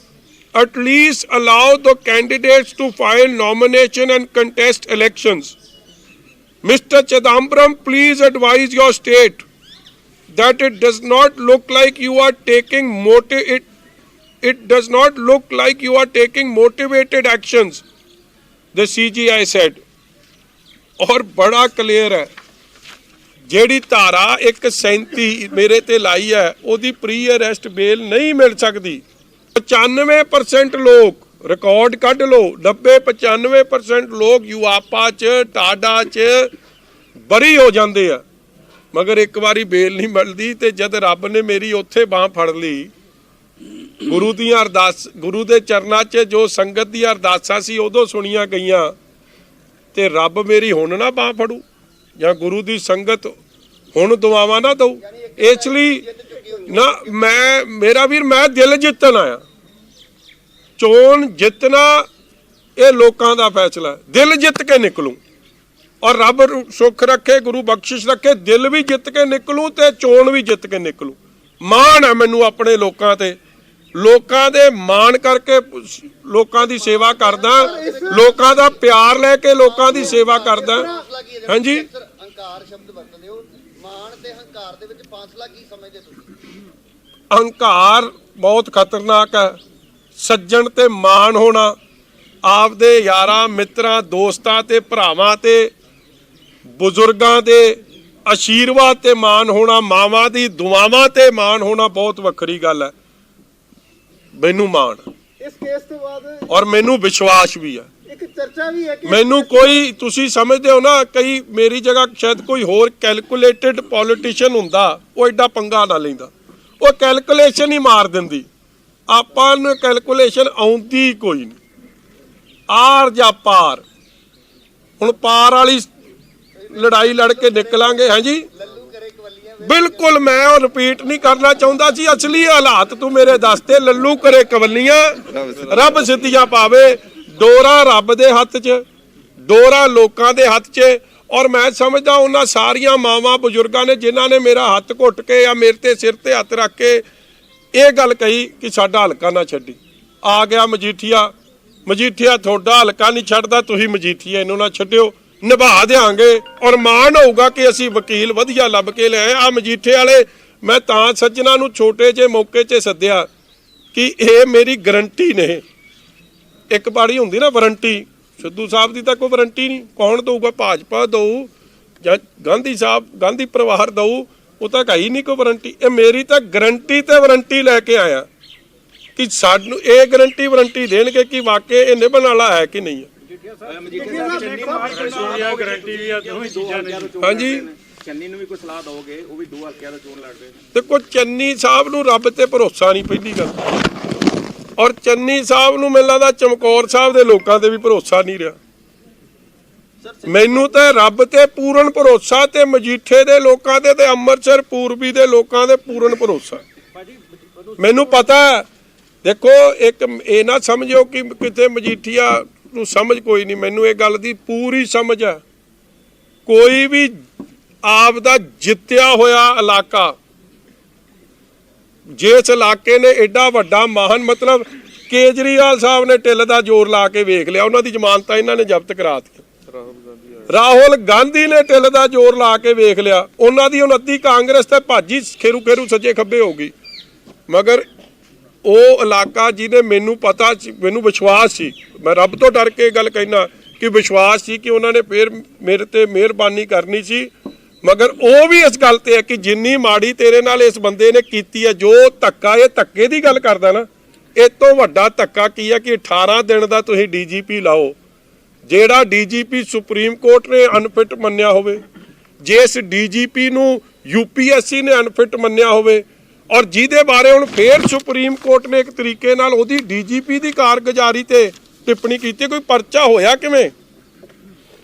at least allow the candidates to file nomination and contest elections. Mr. Chidambaram, please advise your state that it does not look like you are taking it does not look like you are taking motivated actions, the CGI said. और बड़ा क्लियर है, ਜਿਹੜੀ ਧਾਰਾ 137 ਮੇਰੇ ਤੇ ਲਾਈ ਹੈ ਉਹਦੀ ਪ੍ਰੀ ਅਰੈਸਟ ਬੇਲ ਨਹੀਂ ਮਿਲ ਸਕਦੀ। 95% ਲੋਕ ਰਿਕਾਰਡ ਕੱਢ ਲਓ, 90-95% ਲੋਕ ਯੂਆਪਾ 'ਚ, ਟਾਡਾ 'ਚ ਬਰੀ ਹੋ ਜਾਂਦੇ ਆ, ਮਗਰ ਇੱਕ ਵਾਰੀ ਬੇਲ ਨਹੀਂ ਮਿਲਦੀ। ਤੇ ਜਦ ਰੱਬ ਨੇ ਮੇਰੀ ਉੱਥੇ ਬਾਂਹ ਫੜ ਲਈ ਗੁਰੂ ਦੀਆਂ ਅਰਦਾਸ, ਗੁਰੂ ਦੇ ਚਰਨਾਂ 'ਚ ਜੋ ਸੰਗਤ ਦੀਆਂ ਅਰਦਾਸਾਂ ਸੀ ਉਦੋਂ ਸੁਣੀਆਂ ਗਈਆਂ, ਤੇ ਰੱਬ ਮੇਰੀ ਹੁਣ ਨਾ ਬਾਂਹ ਫੜੂ ਜਾਂ ਗੁਰੂ ਦੀ ਸੰਗਤ ਹੁਣ ਦੁਆਵਾਂ ਨਾ ਦਊ। ਇਸ ਲਈ ਨਾ ਮੇਰਾ ਵੀਰ, ਮੈਂ ਦਿਲ ਜਿੱਤਣ ਆਇਆ। ਚੋਣ ਜਿੱਤਣਾ ਇਹ ਲੋਕਾਂ ਦਾ ਫੈਸਲਾ, ਦਿਲ ਜਿੱਤ ਕੇ ਨਿਕਲੂ, ਔਰ ਰੱਬ ਸੁੱਖ ਰੱਖੇ, ਗੁਰੂ ਬਖਸ਼ਿਸ਼ ਰੱਖੇ, ਦਿਲ ਵੀ ਜਿੱਤ ਕੇ ਨਿਕਲੂ ਤੇ ਚੋਣ ਵੀ ਜਿੱਤ ਕੇ ਨਿਕਲੂ। ਮਾਣ ਹੈ ਮੈਨੂੰ ਆਪਣੇ ਲੋਕਾਂ ਤੇ, ਲੋਕਾਂ ਦੇ ਮਾਣ ਕਰਕੇ ਲੋਕਾਂ ਦੀ ਸੇਵਾ ਕਰਦਾ, ਲੋਕਾਂ ਦਾ ਪਿਆਰ ਲੈ ਕੇ ਲੋਕਾਂ ਦੀ ਸੇਵਾ ਕਰਦਾ। ਹਾਂਜੀ, ਹੰਕਾਰ ਸ਼ਬਦ ਵਰਤਦੇ ਹੋ, ਮਾਣ ਤੇ ਹੰਕਾਰ ਦੇ ਵਿੱਚ ਫਾਸਲਾ ਕੀ ਸਮਝਦੇ ਤੁਸੀਂ? ਹੰਕਾਰ ਬਹੁਤ ਖਤਰਨਾਕ ਹੈ। ਸੱਜਣ ਤੇ ਮਾਣ ਹੋਣਾ, ਆਪਦੇ ਯਾਰਾਂ ਮਿੱਤਰਾਂ ਦੋਸਤਾਂ ਤੇ ਭਰਾਵਾਂ ਤੇ ਬਜ਼ੁਰਗਾਂ ਦੇ ਆਸ਼ੀਰਵਾਦ ਤੇ ਮਾਣ ਹੋਣਾ, ਮਾਵਾਂ ਦੀ ਦੁਆਵਾਂ ਤੇ ਮਾਣ ਹੋਣਾ ਬਹੁਤ ਵੱਖਰੀ ਗੱਲ ਹੈ। ਮੈਨੂੰ ਮਾਣ ਇਸ ਕੇਸ ਤੋਂ ਬਾਅਦ ਔਰ ਮੈਨੂੰ ਵਿਸ਼ਵਾਸ ਵੀ ਹੈ। ਇੱਕ ਚਰਚਾ ਵੀ ਹੈ ਕਿ ਮੈਨੂੰ ਕੋਈ, ਤੁਸੀਂ ਸਮਝਦੇ ਹੋ ਨਾ, ਕਈ ਮੇਰੀ ਜਗ੍ਹਾ ਸ਼ਾਇਦ ਕੋਈ ਹੋਰ ਕੈਲਕੂਲੇਟਡ ਪੋਲੀਟੀਸ਼ੀਅਨ ਹੁੰਦਾ, ਉਹ ਐਡਾ ਪੰਗਾ ਨਾ ਲੈਂਦਾ। ਉਹ ਕੈਲਕੂਲੇਸ਼ਨ ਹੀ ਮਾਰ ਦਿੰਦੀ। ਆਪਾਂ ਨੂੰ ਕੈਲਕੂਲੇਸ਼ਨ ਆਉਂਦੀ ਕੋਈ ਨਹੀਂ, ਆਰ ਜਾਂ ਪਾਰ। ਹੁਣ ਪਾਰ ਵਾਲੀ ਲੜਾਈ ਲੜ ਕੇ ਨਿਕਲਾਂਗੇ। ਹਾਂਜੀ, ਲੱਲੂ ਕਰੇ ਕਵੱਲੀਆਂ ਬਿਲਕੁਲ। ਮੈਂ ਉਹ ਰਿਪੀਟ ਨਹੀਂ ਕਰਨਾ ਚਾਹੁੰਦਾ ਸੀ। ਅਸਲੀ ਹਾਲਾਤ ਤੂੰ ਮੇਰੇ ਦੱਸਤੇ। ਲੱਲੂ ਕਰੇ ਕਵੱਲੀਆਂ, ਰੱਬ ਸਿੱਧੀਆਂ ਪਾਵੇ। ਡੋਰਾ ਰੱਬ ਦੇ ਹੱਥ 'ਚ, ਡੋਰਾ ਲੋਕਾਂ ਦੇ ਹੱਥ 'ਚ। ਔਰ ਮੈਂ ਸਮਝਦਾ ਉਹਨਾਂ ਸਾਰੀਆਂ ਮਾਵਾਂ ਬਜ਼ੁਰਗਾਂ ਨੇ ਜਿਨ੍ਹਾਂ ਨੇ ਮੇਰਾ ਹੱਥ ਘੁੱਟ ਕੇ ਜਾਂ ਮੇਰੇ ਤੇ ਸਿਰ ਤੇ ਹੱਥ ਰੱਖ ਕੇ ਇਹ ਗੱਲ ਕਹੀ ਕਿ ਸਾਡਾ ਹਲਕਾ ਨਾ ਛੱਡੀ। ਆ ਗਿਆ ਮਜੀਠੀਆ, ਮਜੀਠੀਆ ਤੁਹਾਡਾ ਹਲਕਾ ਨਹੀਂ ਛੱਡਦਾ, ਤੁਸੀਂ ਮਜੀਠੀਆ ਇਹਨੂੰ ਨਾ ਛੱਡਿਓ, ਨਿਭਾ ਦਿਆਂਗੇ। ਔਰ ਮਾਣ ਹੋਊਗਾ ਕਿ ਅਸੀਂ ਵਕੀਲ ਵਧੀਆ ਲੱਭ ਕੇ ਲਿਆਏ। ਆ ਮਜੀਠੇ ਵਾਲੇ ਮੈਂ ਤਾਂ ਸੱਜਣਾ ਨੂੰ ਛੋਟੇ ਜਿਹੇ ਮੌਕੇ 'ਚ ਸੱਦਿਆ ਕਿ ਇਹ ਮੇਰੀ ਗਰੰਟੀ ਨੇ। ਇੱਕ ਬਾੜੀ ਹੁੰਦੀ ਨਾ ਵਾਰੰਟੀ, ਸਿੱਧੂ ਸਾਹਿਬ ਦੀ ਤਾਂ ਕੋਈ ਵਾਰੰਟੀ ਨਹੀਂ। ਕੌਣ ਦਊਗਾ? ਭਾਜਪਾ ਦਊ ਜਾਂ ਗਾਂਧੀ ਸਾਹਿਬ, ਗਾਂਧੀ ਪਰਿਵਾਰ ਦਊ, ਉਹ ਤਾਂ ਕਹੀ ਨਹੀਂ ਕੋਈ ਵਾਰੰਟੀ। ਇਹ ਮੇਰੀ ਤਾਂ ਗਰੰਟੀ ਤੇ ਵਾਰੰਟੀ ਲੈ ਕੇ ਆਇਆ ਕਿ ਸਾਨੂੰ ਇਹ ਗਰੰਟੀ ਵਾਰੰਟੀ ਦੇਣਗੇ ਕਿ ਵਾਕਈ ਇਹ ਨਿਭਣ ਵਾਲਾ ਹੈ ਕਿ ਨਹੀਂ ਹੈ। ਹਾਂਜੀ, ਚੰਨੀ ਨੂੰ ਵੀ ਕੋਈ ਸਲਾਹ ਦੋਗੇ? ਉਹ ਵੀ 2 ਹਲਕਿਆਂ ਦਾ ਚੋਣ ਲੜਦੇ ਨੇ। ਦੇਖੋ, ਚੰਨੀ ਸਾਹਿਬ ਨੂੰ ਰੱਬ ਤੇ ਭਰੋਸਾ ਨਹੀਂ, ਪਹਿਲੀ ਗੱਲ। ਔਰ ਚੰਨੀ ਸਾਹਿਬ ਨੂੰ ਮੈਨੂੰ ਲੱਗਦਾ ਚਮਕੌਰ ਸਾਹਿਬ ਦੇ ਲੋਕਾਂ ਤੇ ਵੀ ਭਰੋਸਾ ਨਹੀਂ ਰਿਹਾ। ਮੈਨੂੰ ਤਾਂ ਰੱਬ ਤੇ ਪੂਰਨ ਭਰੋਸਾ, ਤੇ ਮਜੀਠੇ ਦੇ ਲੋਕਾਂ ਤੇ ਅੰਮ੍ਰਿਤਸਰ ਪੂਰਬੀ ਦੇ ਲੋਕਾਂ ਦੇ ਪੂਰਨ ਭਰੋਸਾ। ਮੈਨੂੰ ਪਤਾ, ਦੇਖੋ, ਇੱਕ ਇਹ ਨਾ ਸਮਝਿਓ ਕਿ ਕਿਤੇ ਮਜੀਠੀਆ ਨੂੰ ਸਮਝ ਕੋਈ ਨਹੀਂ। ਮੈਨੂੰ ਇਹ ਗੱਲ ਦੀ ਪੂਰੀ ਸਮਝ ਆ। ਕੋਈ ਵੀ ਆਪ ਦਾ ਜਿੱਤਿਆ ਹੋਇਆ ਇਲਾਕਾ, ਜਿਸ ਇਲਾਕੇ ਨੇ ਐਡਾ ਵੱਡਾ ਮਹਾਨ, ਮਤਲਬ ਕੇਜਰੀਵਾਲ ਸਾਹਿਬ ਨੇ ਢਿੱਲ ਦਾ ਜ਼ੋਰ ਲਾ ਕੇ ਵੇਖ ਲਿਆ, ਉਹਨਾਂ ਦੀ ਜ਼ਮਾਨਤਾਂ ਇਹਨਾਂ ਨੇ ਜ਼ਬਤ ਕਰਾਤੀਆਂ। ਰਾਹੁਲ ਗਾਂਧੀ ਨੇ ਢਿੱਲ ਦਾ ਜ਼ੋਰ ਲਾ ਕੇ ਵੇਖ ਲਿਆ, ਉਹਨਾਂ ਦੀ 29 ਕਾਂਗਰਸ ਤੇ ਭਾਜੀ ਖੇਰੂ ਖੇਰੂ ਸੱਜੇ ਖੱਬੇ ਹੋ ਗਈ। ਮਗਰ ਉਹ ਇਲਾਕਾ ਜਿਹਨੇ, ਮੈਨੂੰ ਪਤਾ ਸੀ, ਮੈਨੂੰ ਵਿਸ਼ਵਾਸ ਸੀ, ਮੈਂ ਰੱਬ ਤੋਂ ਡਰ ਕੇ ਗੱਲ ਕਹਿਣਾ ਕਿ ਵਿਸ਼ਵਾਸ ਸੀ ਕਿ ਉਹਨਾਂ ਨੇ ਫੇਰ ਮੇਰੇ ਤੇ ਮਿਹਰਬਾਨੀ ਕਰਨੀ ਸੀ। ਮਗਰ ਉਹ ਵੀ ਇਸ ਗੱਲ ਤੇ ਹੈ ਕਿ ਜਿੰਨੀ ਮਾੜੀ ਤੇਰੇ ਨਾਲ ਇਸ ਬੰਦੇ ਨੇ ਕੀਤੀ ਹੈ, ਜੋ ਧੱਕਾ, ਇਹ ਧੱਕੇ ਦੀ ਗੱਲ ਕਰਦਾ ਨਾ, ਇਹ ਤੋਂ ਵੱਡਾ ਧੱਕਾ ਕੀ ਹੈ ਕਿ 18 ਦਿਨ ਦਾ ਤੁਸੀਂ ਡੀਜੀਪੀ ਲਾਓ, ਜਿਹੜਾ ਡੀਜੀਪੀ ਸੁਪਰੀਮ ਕੋਰਟ ਨੇ ਅਨਫਿਟ ਮੰਨਿਆ ਹੋਵੇ, ਜਿਸ ਡੀਜੀਪੀ ਨੂੰ ਯੂਪੀਐਸਸੀ ਨੇ ਅਨਫਿਟ ਮੰਨਿਆ ਹੋਵੇ, ਔਰ ਜਿਹਦੇ ਬਾਰੇ ਹੁਣ ਫੇਰ ਸੁਪਰੀਮ ਕੋਰਟ ਨੇ ਇੱਕ ਤਰੀਕੇ ਨਾਲ ਉਹਦੀ ਡੀਜੀਪੀ ਦੀ ਕਾਰਗੁਜ਼ਾਰੀ ਤੇ ਟਿੱਪਣੀ ਕੀਤੀ। ਕੋਈ ਪਰਚਾ ਹੋਇਆ ਕਿਵੇਂ?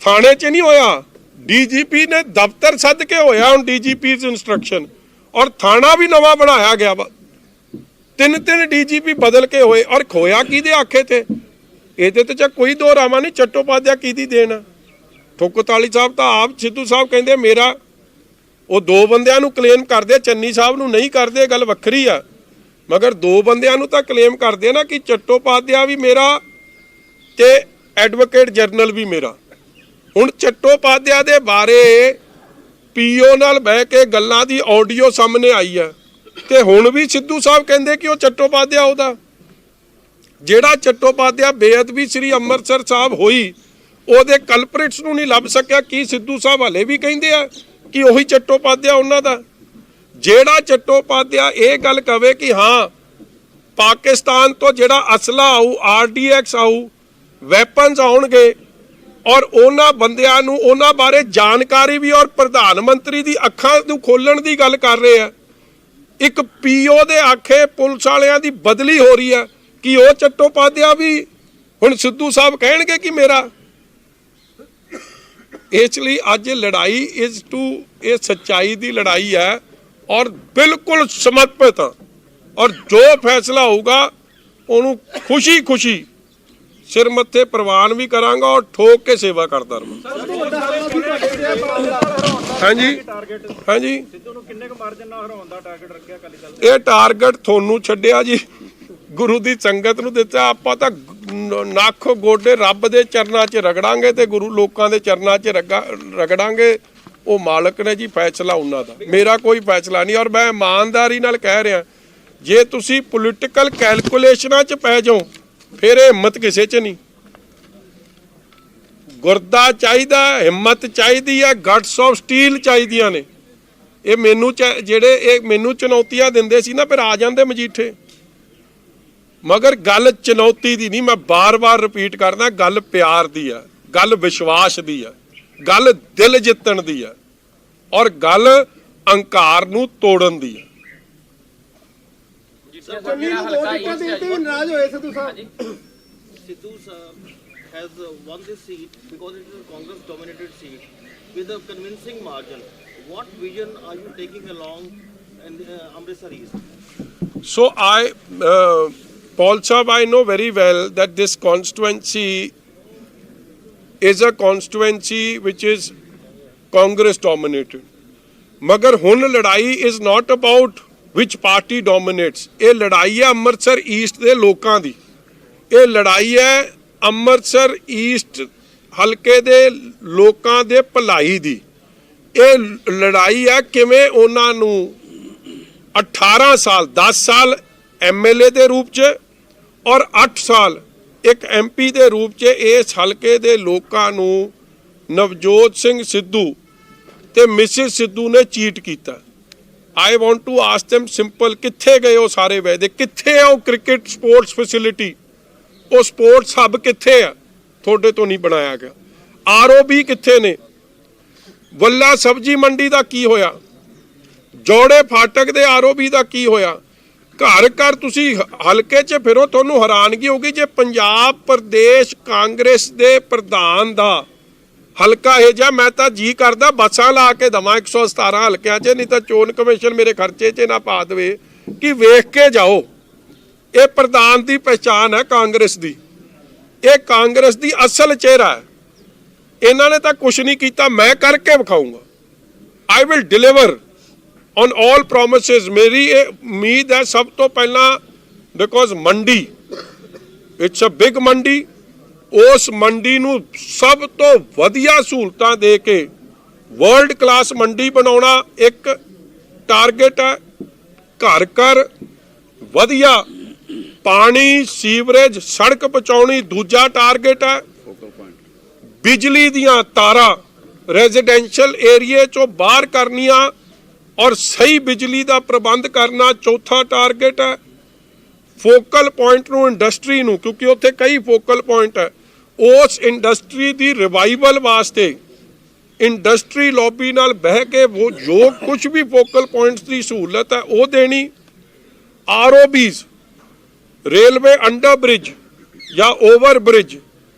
ਥਾਣੇ 'ਚ ਨਹੀਂ ਹੋਇਆ, ਡੀਜੀਪੀ ਨੇ ਦਫ਼ਤਰ ਸੱਦ ਕੇ ਹੋਇਆ। ਹੁਣ ਡੀਜੀਪੀ ਦੀ ਇੰਸਟਰਕਸ਼ਨ, ਔਰ ਥਾਣਾ ਵੀ ਨਵਾਂ ਬਣਾਇਆ ਗਿਆ ਵਾ। 3 ਡੀਜੀਪੀ ਬਦਲ ਕੇ ਹੋਏ, ਔਰ ਖੋਇਆ ਕਿਹਦੇ ਆਖੇ ਤੇ? ਇਹਦੇ ਤੇ ਚਾ ਕੋਈ ਦੋ ਰਾਵਾਂ ਨਹੀਂ। ਚੱਟੋਪਾਧਿਆ ਕਿਹਦੀ ਦੇਣ? ਠੁਕਤਾਲੀ ਸਾਹਿਬ ਤਾਂ ਆਪ, ਸਿੱਧੂ ਸਾਹਿਬ ਕਹਿੰਦੇ ਮੇਰਾ, ਉਹ 2 ਬੰਦਿਆਂ ਨੂੰ ਕਲੇਮ ਕਰਦੇ, ਚੰਨੀ ਸਾਹਿਬ ਨੂੰ ਨਹੀਂ ਕਰਦੇ, ਗੱਲ ਵੱਖਰੀ ਆ। ਮਗਰ 2 ਬੰਦਿਆਂ ਨੂੰ ਤਾਂ ਕਲੇਮ ਕਰਦੇ ਨਾ ਕਿ ਚੱਟੋਪਾਧਿਆ ਵੀ ਮੇਰਾ ਤੇ ਐਡਵੋਕੇਟ ਜਨਰਲ ਵੀ ਮੇਰਾ। ਹੁਣ ਚੱਟੋਪਾਧਿਆ ਦੇ ਬਾਰੇ ਪੀਓ ਨਾਲ ਬਹਿ ਕੇ ਗੱਲਾਂ ਦੀ ਆਡੀਓ ਸਾਹਮਣੇ ਆਈ ਹੈ, ਤੇ ਹੁਣ ਵੀ ਸਿੱਧੂ ਸਾਹਿਬ ਕਹਿੰਦੇ ਕਿ ਉਹ ਚੱਟੋਪਾਧਿਆ, ਉਹਦਾ ਜਿਹੜਾ ਚੱਟੋਪਾਧਿਆ ਬੇਅਦਬੀ ਸ੍ਰੀ ਅੰਮ੍ਰਿਤਸਰ ਸਾਹਿਬ ਹੋਈ, ਉਹਦੇ ਕਲਪ੍ਰਿਟਸ ਨੂੰ ਨਹੀਂ ਲੱਭ ਸਕਿਆ। ਕੀ ਸਿੱਧੂ ਸਾਹਿਬ ਹਲੇ ਵੀ ਕਹਿੰਦੇ ਆ ਕਿ ਉਹੀ ਚੱਟੋਪਾਧਿਆ ਉਹਨਾਂ ਦਾ? ਜਿਹੜਾ ਚੱਟੋਪਾਧਿਆ ਇਹ ਗੱਲ ਕਵੇ ਕਿ ਹਾਂ ਪਾਕਿਸਤਾਨ ਤੋਂ ਜਿਹੜਾ ਅਸਲਾ ਆਊ, RDX ਆਊ, ਵੈਪਨਸ ਆਉਣਗੇ, ਔਰ ਉਹਨਾਂ ਬੰਦਿਆਂ ਨੂੰ, ਉਹਨਾਂ ਬਾਰੇ ਜਾਣਕਾਰੀ ਵੀ, ਔਰ ਪ੍ਰਧਾਨ ਮੰਤਰੀ ਦੀ ਅੱਖਾਂ ਨੂੰ ਖੋਲਣ ਦੀ ਗੱਲ ਕਰ ਰਹੇ ਆ, ਇੱਕ ਪੀਓ ਦੇ ਆਖੇ ਪੁਲਿਸ ਵਾਲਿਆਂ ਦੀ ਬਦਲੀ ਹੋ ਰਹੀ ਹੈ ਕਿ ਉਹ ਚੱਟੋਪਾਧਿਆ ਵੀ ਹੁਣ ਸਿੱਧੂ ਸਾਹਿਬ ਕਹਿਣਗੇ ਕਿ ਮੇਰਾ। ਇਸ ਲਈ ਅੱਜ ਲੜਾਈ ਇਹ ਸੱਚਾਈ ਦੀ ਲੜਾਈ ਹੈ ਔਰ ਬਿਲਕੁਲ ਸਮਰਪਿਤ ਹਾਂ ਔਰ ਜੋ ਫੈਸਲਾ ਹੋਊਗਾ ਉਹਨੂੰ ਖੁਸ਼ੀ ਸਿਰ ਮੱਥੇ ਪ੍ਰਵਾਨ ਵੀ ਕਰਾਂਗਾ ਔਰ ਠੋਕ ਕੇ ਸੇਵਾ ਕਰਦਾ ਰਹਾਂਗਾ। ਹਾਂਜੀ ਸਿੱਧੂ ਨੂੰ ਕਿੰਨੇ ਕੁ ਮਾਰਜਨ ਨਾਲ ਹਰਾਉਣ ਦਾ ਟਾਰਗੇਟ ਰੱਖਿਆ ਅਕਾਲੀ ਦਲ? ਇਹ ਟਾਰਗੇਟ ਤੁਹਾਨੂੰ ਛੱਡਿਆ ਜੀ, ਗੁਰੂ ਦੀ ਸੰਗਤ ਨੂੰ ਦਿੱਤਾ। ਆਪਾਂ ਤਾਂ ਨੱਕ ਗੋਡੇ ਰੱਬ ਦੇ ਚਰਨਾਂ 'ਚ ਰਗੜਾਂਗੇ ਤੇ ਗੁਰੂ ਲੋਕਾਂ ਦੇ ਚਰਨਾਂ 'ਚ ਰਗੜਾਂਗੇ। ਉਹ ਮਾਲਕ ਨੇ ਜੀ ਫੈਸਲਾ ਉਹਨਾਂ ਦਾ, ਮੇਰਾ ਕੋਈ ਫੈਸਲਾ ਨਹੀਂ। ਔਰ ਮੈਂ ਇਮਾਨਦਾਰੀ ਨਾਲ ਕਹਿ ਰਿਹਾ, ਜੇ ਤੁਸੀਂ ਪੋਲੀਟੀਕਲ ਕੈਲਕੂਲੇਸ਼ਨਾਂ 'ਚ ਪੈ ਜਾਓ ਫਿਰ ਇਹ ਹਿੰਮਤ ਕਿਸੇ 'ਚ ਨਹੀਂ। ਗੁਰਦਾ ਚਾਹੀਦਾ, ਹਿੰਮਤ ਚਾਹੀਦੀ ਹੈ, ਗਟਸ ਆਫ ਸਟੀਲ ਚਾਹੀਦੀਆਂ ਨੇ। ਇਹ ਮੈਨੂੰ ਜਿਹੜੇ ਮੈਨੂੰ ਚੁਣੌਤੀਆਂ ਦਿੰਦੇ ਸੀ ਨਾ, ਫਿਰ ਆ ਜਾਂਦੇ ਮਜੀਠੇ। ਮਗਰ ਗੱਲ ਚੁਣੌਤੀ ਦੀ ਨਹੀਂ, ਮੈਂ ਬਾਰ-ਬਾਰ ਰਿਪੀਟ ਕਰਦਾ, ਗੱਲ ਪਿਆਰ ਦੀ ਆ, ਗੱਲ ਵਿਸ਼ਵਾਸ ਦੀ ਆ, ਗੱਲ ਦਿਲ ਜਿੱਤਣ ਦੀ ਆ ਔਰ ਗੱਲ ਅਹੰਕਾਰ ਨੂੰ ਤੋੜਨ ਦੀ ਆ। ਚੰਨੀ ਨੂੰ 2 ਟਿਕਟਾਂ ਦੇਣ ਤੇ ਵੀ ਨਾਰਾਜ਼ ਹੋਏ ਸਿੱਧੂ ਸਾਹਿਬ। Sidhu has won this seat because it is a Congress-dominated seat with a convincing margin. What vision are you taking along in Amritsar East? So Paul Sahab, I know very well that this constituency is a constituency which is Congress dominated. Magar hun ladai is not about which party dominates. ਇਹ ਲੜਾਈ ਹੈ ਅੰਮ੍ਰਿਤਸਰ ਈਸਟ ਦੇ ਲੋਕਾਂ ਦੀ। ਇਹ ਲੜਾਈ ਹੈ ਅੰਮ੍ਰਿਤਸਰ ਈਸਟ ਹਲਕੇ ਦੇ ਲੋਕਾਂ ਦੇ ਭਲਾਈ ਦੀ। ਇਹ ਲੜਾਈ ਹੈ ਕਿਵੇਂ ਉਹਨਾਂ ਨੂੰ 18 ਸਾਲ 10 ਸਾਲ ਐਮਐਲਏ ਦੇ ਰੂਪ 'ਚ ਔਰ 8 ਸਾਲ ਇੱਕ ਐਮਪੀ ਦੇ ਰੂਪ 'ਚ ਇਸ ਹਲਕੇ ਦੇ ਲੋਕਾਂ ਨੂੰ ਨਵਜੋਤ ਸਿੰਘ ਸਿੱਧੂ ਤੇ ਮਿਸਿਸ ਸਿੱਧੂ ਨੇ ਚੀਟ ਕੀਤਾ। I want to ask them simple, ਕਿੱਥੇ ਗਏ ਉਹ ਸਾਰੇ ਵਾਅਦੇ? ਕਿੱਥੇ ਆ ਉਹ ਕ੍ਰਿਕਟ ਸਪੋਰਟਸ ਫੈਸਿਲਿਟੀ? ਉਹ ਸਪੋਰਟਸ ਹੱਬ ਕਿੱਥੇ ਆ? ਤੁਹਾਡੇ ਤੋਂ ਨਹੀਂ ਬਣਾਇਆ ਗਿਆ। ਆਰਓਬੀ ਕਿੱਥੇ ਨੇ? ਵੱਲਾ ਸਬਜ਼ੀ ਮੰਡੀ ਦਾ ਕੀ ਹੋਇਆ? ਜੋੜੇ ਫਾਟਕ ਦੇ ਆਰਓਬੀ ਦਾ ਕੀ ਹੋਇਆ? ਘਰ ਘਰ ਤੁਸੀਂ ਹਲਕੇ 'ਚ ਫਿਰੋ, ਤੁਹਾਨੂੰ ਹੈਰਾਨਗੀ ਹੋਗੀ ਜੇ ਪੰਜਾਬ ਪ੍ਰਦੇਸ਼ ਕਾਂਗਰਸ ਦੇ ਪ੍ਰਧਾਨ ਦਾ ਹਲਕਾ ਇਹ ਜਿਹਾ। ਮੈਂ ਤਾਂ ਜੀ ਕਰਦਾ ਬੱਸਾਂ ਲਾ ਕੇ ਦੇਵਾਂ 117 ਹਲਕਿਆਂ 'ਚ, ਨਹੀਂ ਤਾਂ ਚੋਣ ਕਮਿਸ਼ਨ ਮੇਰੇ ਖਰਚੇ 'ਚ ਨਾ ਪਾ ਦੇਵੇ ਕਿ ਵੇਖ ਕੇ ਜਾਓ। ਇਹ ਪ੍ਰਧਾਨ ਦੀ ਪਹਿਚਾਣ ਹੈ ਕਾਂਗਰਸ ਦੀ, ਇਹ ਕਾਂਗਰਸ ਦੀ ਅਸਲ ਚਿਹਰਾ ਹੈ। ਇਹਨਾਂ ਨੇ ਤਾਂ ਕੁਝ ਨਹੀਂ ਕੀਤਾ, ਮੈਂ ਕਰਕੇ ਵਿਖਾਊਂਗਾ। I will deliver on all promises. ਮੇਰੀ ਇਹ ਉਮੀਦ ਹੈ ਸਭ ਤੋਂ ਪਹਿਲਾਂ, ਬਿਕੋਜ਼ ਮੰਡੀ ਇਟਸ ਅ ਬਿਗ ਮੰਡੀ, ਉਸ ਮੰਡੀ ਨੂੰ ਸਭ ਤੋਂ ਵਧੀਆ ਸਹੂਲਤਾਂ ਦੇ ਕੇ ਵਰਲਡ ਕਲਾਸ ਮੰਡੀ ਬਣਾਉਣਾ ਇੱਕ ਟਾਰਗੇਟ ਹੈ। ਘਰ ਘਰ ਵਧੀਆ ਪਾਣੀ, ਸੀਵਰੇਜ, ਸੜਕ ਪਹੁੰਚਾਉਣੀ ਦੂਜਾ ਟਾਰਗੇਟ ਹੈ। ਬਿਜਲੀ ਦੀਆਂ ਤਾਰਾਂ ਰੈਜ਼ੀਡੈਂਸ਼ੀਅਲ ਏਰੀਏ 'ਚੋਂ ਬਾਹਰ ਕਰਨੀਆਂ ਔਰ ਸਹੀ ਬਿਜਲੀ ਦਾ ਪ੍ਰਬੰਧ ਕਰਨਾ ਚੌਥਾ ਟਾਰਗੇਟ ਹੈ। ਫੋਕਲ ਪੁਆਇੰਟ ਨੂੰ ਇੰਡਸਟਰੀ ਨੂੰ, ਕਿਉਂਕਿ ਉੱਥੇ ਕਈ ਫੋਕਲ ਪੁਆਇੰਟ ਹੈ, ਉਸ ਇੰਡਸਟਰੀ ਦੀ ਰਿਵਾਈਵਲ ਵਾਸਤੇ ਇੰਡਸਟਰੀ ਲੌਬੀ ਨਾਲ ਬਹਿ ਕੇ ਉਹ ਜੋ ਕੁਝ ਵੀ ਫੋਕਲ ਪੁਆਇੰਟਸ ਦੀ ਸਹੂਲਤ ਹੈ ਉਹ ਦੇਣੀ। ਆਰਓਬੀਜ਼, ਰੇਲਵੇ ਅੰਡਰ ਬ੍ਰਿਜ ਜਾਂ ਓਵਰ ਬ੍ਰਿਜ